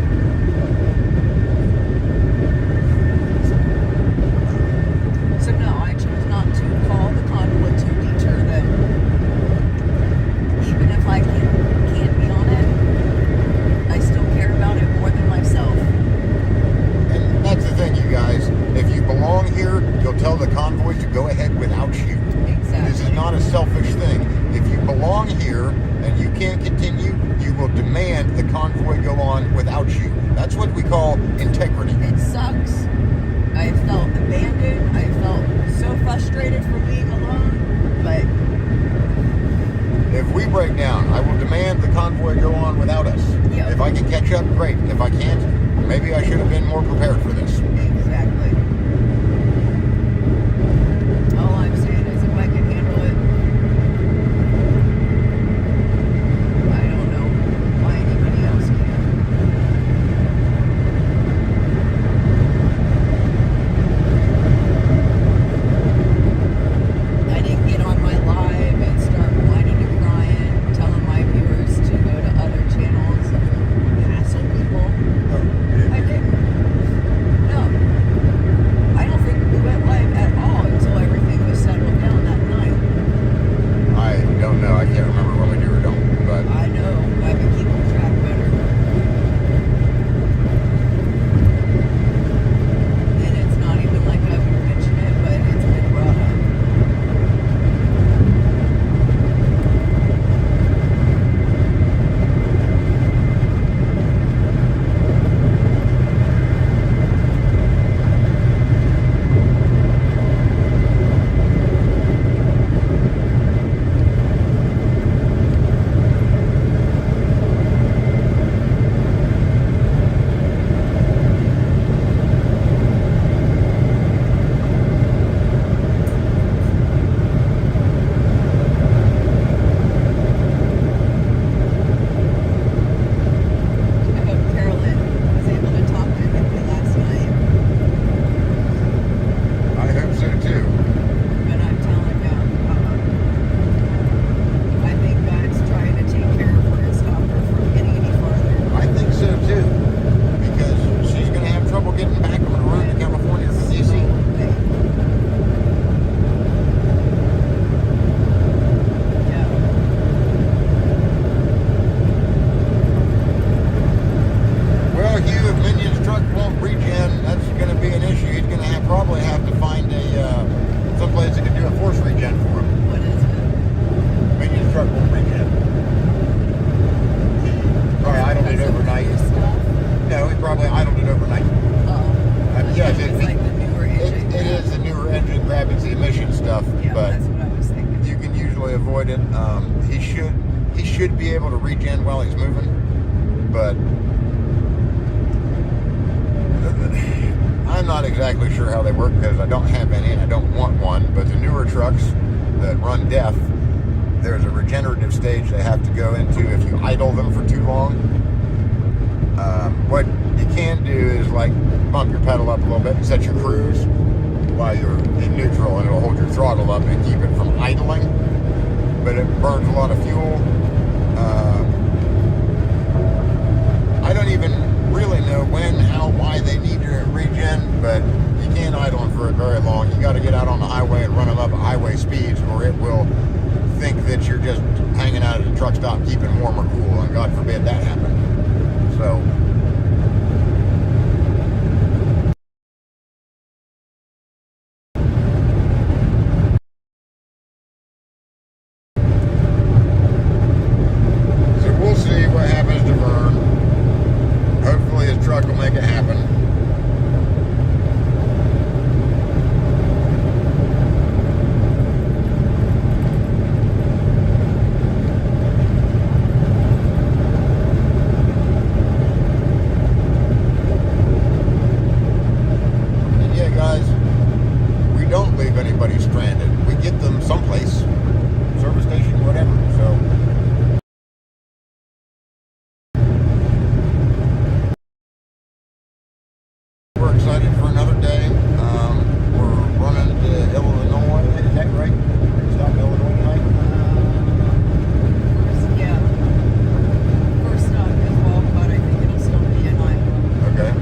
So no, I chose not to call the convoy to deter them. Even if I can't be on it, I still care about it more than myself. And that's the thing, you guys. If you belong here, you'll tell the convoy to go ahead without you. Exactly. This is not a selfish thing. If you belong here and you can't continue, you will demand the convoy go on without you. That's what we call integrity. It sucks. I felt abandoned. I felt so frustrated for being alone. But If we break down, I will demand the convoy go on without us. Yep. If I can catch up, great. If I can't, maybe I should have been more prepared for this. exactly. All I'm saying is if I can handle it, I don't know why anybody else can. I didn't get on my live and start whining and crying, telling my viewers to go to other channels and hassle people. I didn't. No. I don't think we went live at all until everything was settled down that night. I don't know. I can't remember when we do or don't. But I know. I've been keeping track better. And it's not even like I would mention it, but it's been brought up. I hope Carolyn was able to talk to me last night. I hope so too. But I'm telling you, I think God's trying to take care of her and stop her from getting any farther. I think so too. Because she's going to have trouble getting back on the road to California from DC. Yeah. Well, Hugh, if Minion's truck won't regen, that's going to be an issue. He's going to probably have to find a someplace that can do a force regen for him. What is it? Minion's truck won't regen. He probably idled it overnight. Your stuff? No, he probably idled it overnight. Oh. Yes, it's like the newer engine. it is the newer engine grab. It's the emission stuff, Yeah, but that's what I was thinking. you can usually avoid it. He should be able to regen while he's moving, but I'm not exactly sure how they work because I don't have any and I don't want one. But the newer trucks that run DEF, there's a regenerative stage they have to go into if you idle them for too long. What you can do is like bump your pedal up a little bit and set your cruise while you're in neutral, and throttle up and keep it from idling, but it burns a lot of fuel. I don't even really know when, how, why they need to regen, but you can't idle them for very long. You got to get out on the highway and run them up at highway speeds, or it will think that you're just hanging out at a truck stop keeping warm or cool, and God forbid that happen. So we'll see what happens to Vern. Hopefully his truck will make it happen. And yeah, guys, we don't leave anybody stranded. We get them someplace, service station, whatever. So we're excited for another day. We're running to Illinois. Is that right? Stop Illinois tonight? First stop is Walcott. I think it'll still be in Iowa. Okay.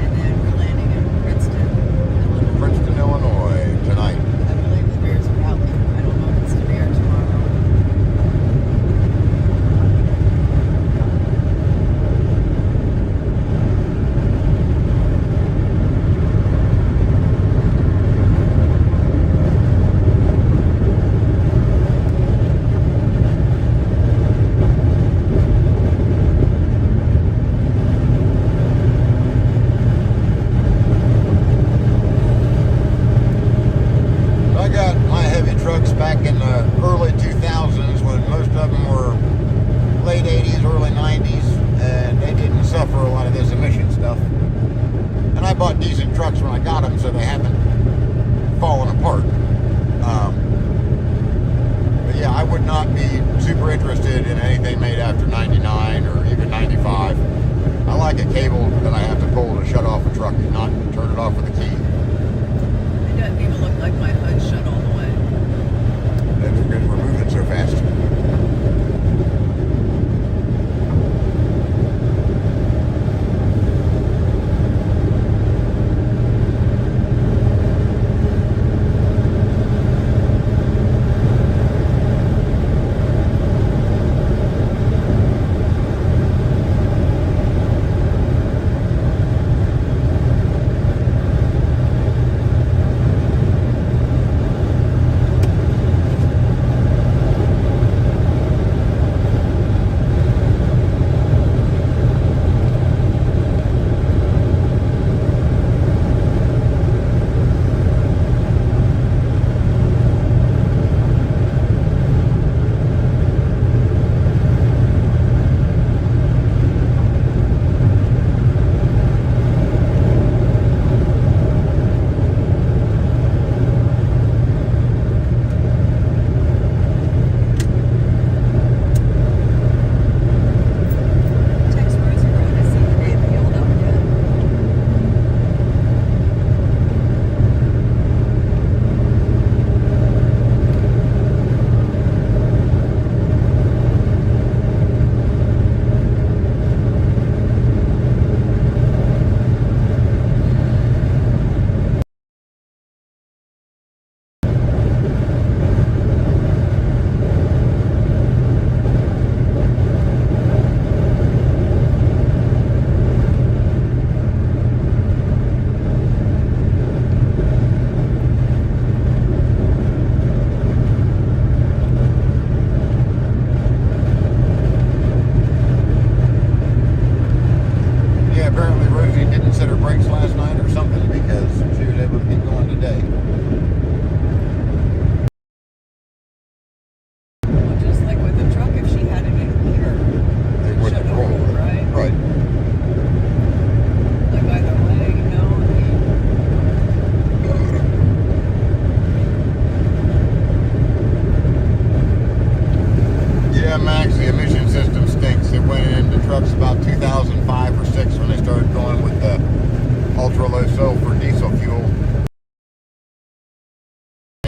And then we're landing in Princeton, Illinois. Princeton, Illinois tonight. I believe the Bears are rally. I don't know if it's today or tomorrow. I got my heavy trucks back in the early 2000s when most of them were late 80s, early 90s, and they didn't suffer a lot of this emission stuff. And I bought decent trucks when I got them, so they haven't fallen apart. But yeah, I would not be super interested in anything made after 99 or even 95. I like a cable that I have to pull to shut off a truck and not turn it off with a key. It doesn't even look like my HUD shut all the way. That's because we're moving so fast.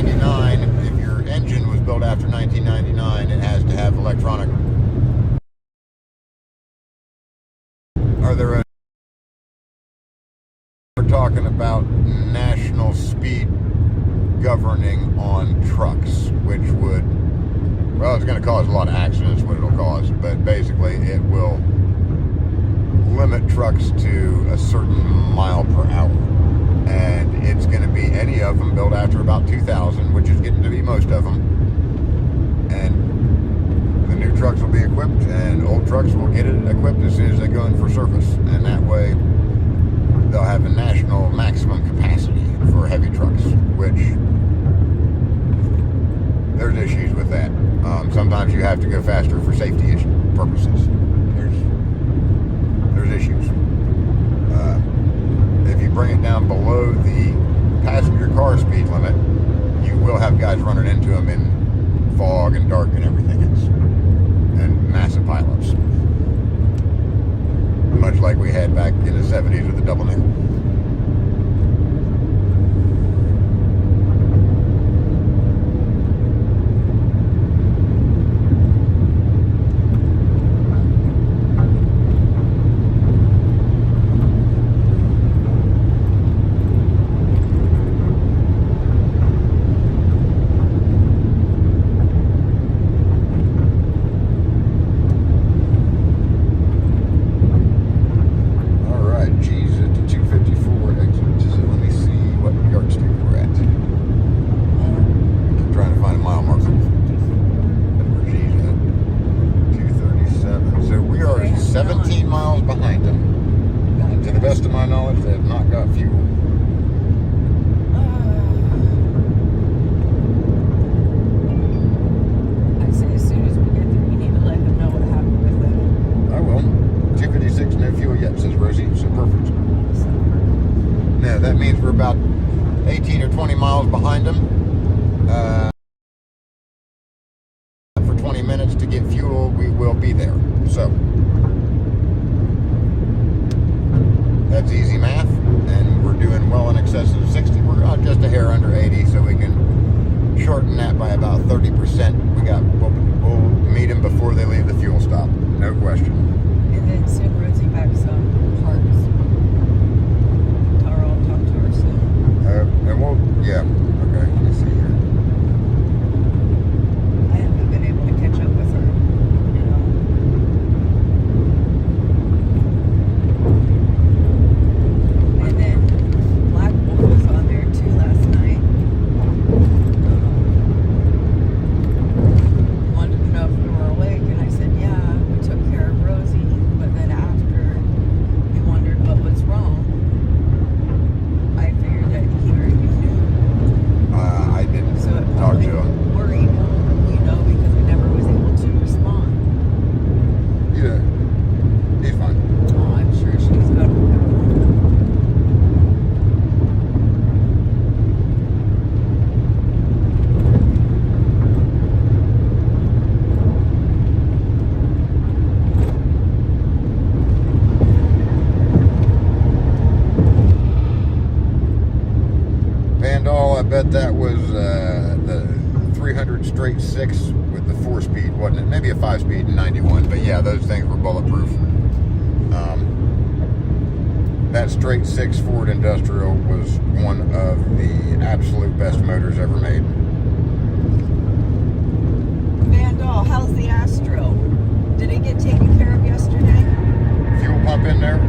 1999, if your engine was built after 1999, it has to have electronic. Are there we're talking about national speed governing on trucks, which would, well, it's going to cause a lot of accidents, what it'll cause, but basically it will limit trucks to a certain mile per hour. And it's going to be any of them built after about 2000, which is getting to be most of them. And the new trucks will be equipped, and old trucks will get it equipped as soon as they go in for service. And that way, they'll have a national maximum capacity for heavy trucks, which there's issues with that. Sometimes you have to go faster for safety purposes. There's issues. If you bring it down below the passenger car speed limit, you will have guys running into them in fog and dark and everything else, and massive pileups, much like we had back in the 70s with the double nickel. That means we're about 18 or 20 miles behind them. For 20 minutes to get fuel, we will be there. So that's easy math, and we're doing well in excess of 60. We're just a hair under 80, so we can shorten that by about 30%. We'll meet them before they leave the fuel stop, no question. And then send Rosie back some parts. And we'll, yeah, okay, let me see here. I haven't been able to catch up with her, you know. And then Black Wolf was on there too last night. Wanted to know if we were awake, and I said, yeah, we took care of Rosie. But then after, he wondered what was wrong. I figured that he already knew. I didn't So it talk probably to him. worried him, you know, because we never was able to respond. Yeah, he's fine. Oh, I'm sure she's got a good Vandal, I bet that was the 300 straight 6 with the 4-speed, wasn't it? Maybe a 5-speed in 91, but yeah, those things were bulletproof. That straight 6 Ford Industrial was one of the absolute best motors ever made. Vandal, how's the Astro? Did it get taken care of yesterday? Fuel pump in there?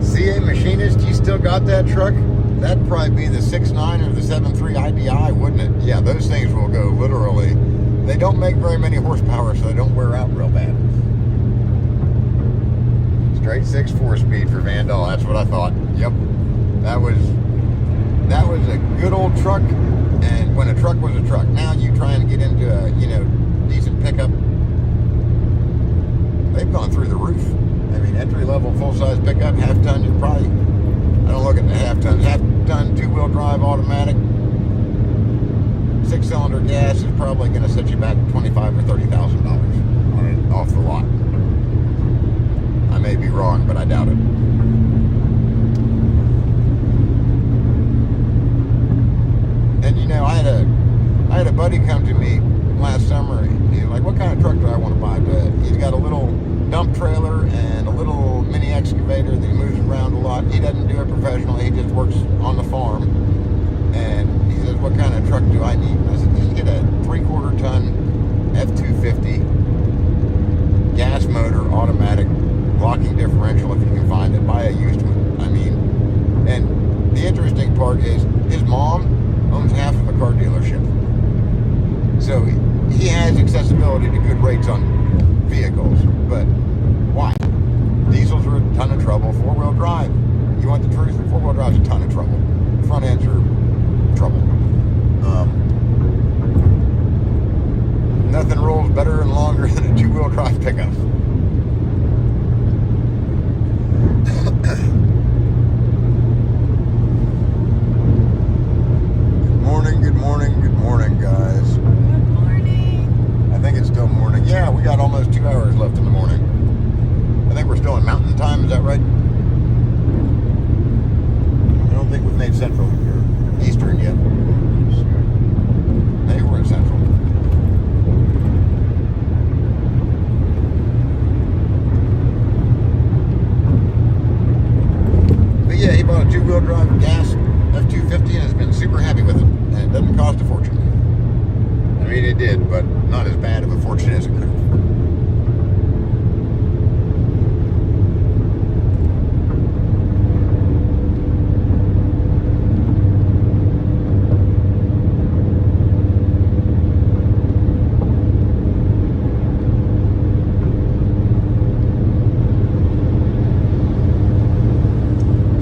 CA Machinist, you still got that truck? That'd probably be the 6.9 or the 7.3 IDI, wouldn't it? Yeah, those things will go literally. They don't make very many horsepower, so they don't wear out real bad. Straight 6 4-speed for Vandal, that's what I thought. Yep. That was a good old truck, and when a truck was a truck. Now you try and get into a, decent pickup. They've gone through the roof. I mean, entry-level full-size pickup, half-ton, you're probably, I don't look at the half-ton. Half-ton, two-wheel drive, automatic, 6-cylinder gas is probably going to set you back $25,000 or $30,000 on it off the lot. I may be wrong, but I doubt it. And you know, I had a buddy come to me last summer. He's like, "What kind of truck do I want to buy?" But he's got a little dump trailer and a little mini excavator that he moves around a lot. He doesn't do it professionally. He just works on the farm. And he says, "What kind of truck do I need?" And I said, "Just get a 3/4 ton F250 gas motor, automatic, locking differential if you can find it. Buy a used one." I mean, and the interesting part is his mom owns half of a car dealership. So he has accessibility to good rates on vehicles, but why? Diesels are a ton of trouble. 4-wheel drive, you want the truth? 4-wheel drive is a ton of trouble. Front ends are trouble. Nothing rolls better and longer than a 2-wheel drive pickup. Good morning, guys. Good morning. I think it's still morning. Yeah, we got almost 2 hours left in the morning. I think we're still in mountain time, is that right? I don't think we've made central or eastern yet. Maybe we're in central. But yeah, he bought a 2-wheel drive gas F250 and has been super happy with it. And it doesn't cost a fortune. I mean, it did, but not as bad of a fortune as it could have.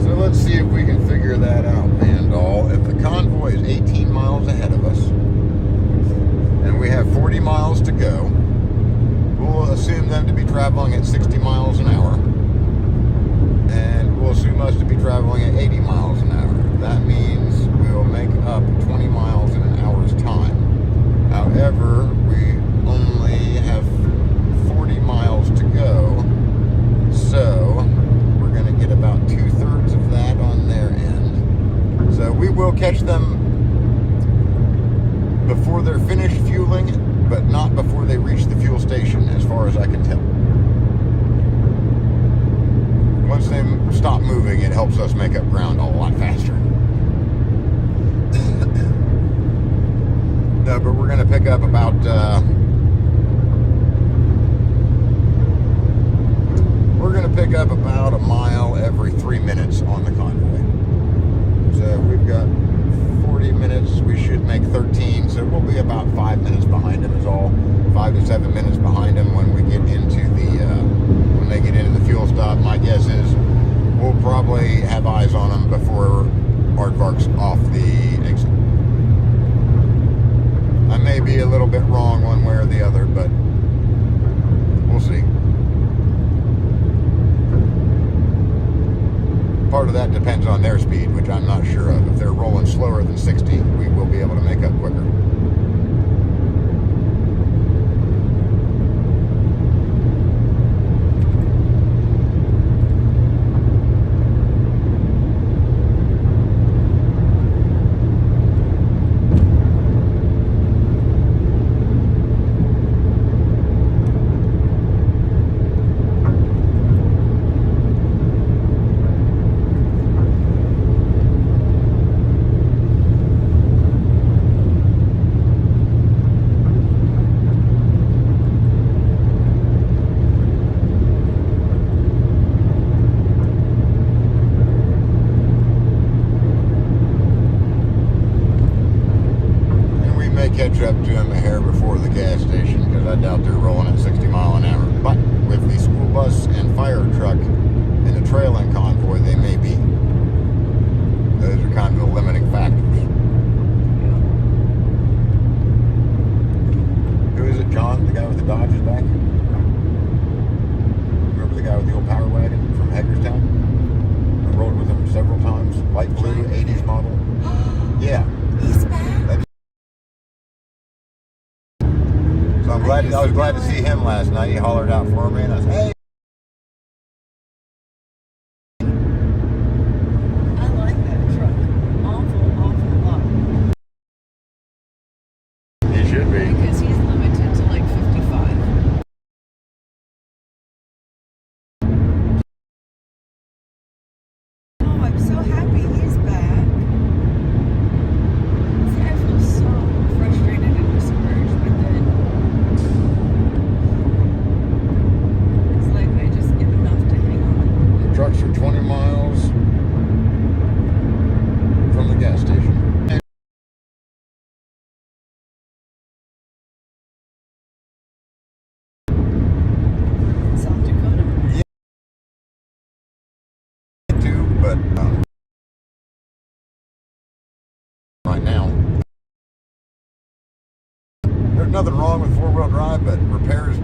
So let's see if we can figure that out, man, doll. If the Convoy is 18 miles ahead of us, and we have 40 miles to go, we'll assume them to be traveling at 60 miles an hour, and we'll assume us to be traveling at 80 miles an hour. That means we'll make up 20 miles in an hour's time. However, we only have 40 miles to go, so we're going to get about 2/3 of that on their end. So we will catch them before they're finished fueling, but not before they reach the fuel station, as far as I can tell. Once they stop moving, it helps us make up ground a lot faster. No, but we're going to pick up about a mile every 3 minutes on the Convoy. So if we've got 40 minutes, we should make 13, so we'll be about 5 minutes behind them is all. 5 to 7 minutes behind them when we get into when they get into the fuel stop. My guess is we'll probably have eyes on them before Aardvark's off the exit. I may be a little bit wrong one way or the other, but we'll see. Part of that depends on their speed, which I'm not sure of. If they're rolling slower than 60, we will be able to make up quicker. Catch up to them a hair before the gas station, because I doubt they're rolling at 60 mile an hour. But with the school bus and fire truck and the trailing convoy, they may be. Those are kind of the limiting factors. Who is it, John? The guy with the Dodge is back? Remember the guy with the old power wagon from Hagerstown? I rode with him several times. Light blue, 80s model. Yeah. He's back. I was glad to see him last night. He hollered out for me, and I said, "Hey." be. Because he's limited to like 55. Oh, I'm so happy he's back. See, I feel so frustrated and discouraged, but then it's like I just get enough to hang on. The trucks are 20 miles from the gas station. South Dakota. Too, but right now, there's nothing wrong with four-wheel drive, but repairs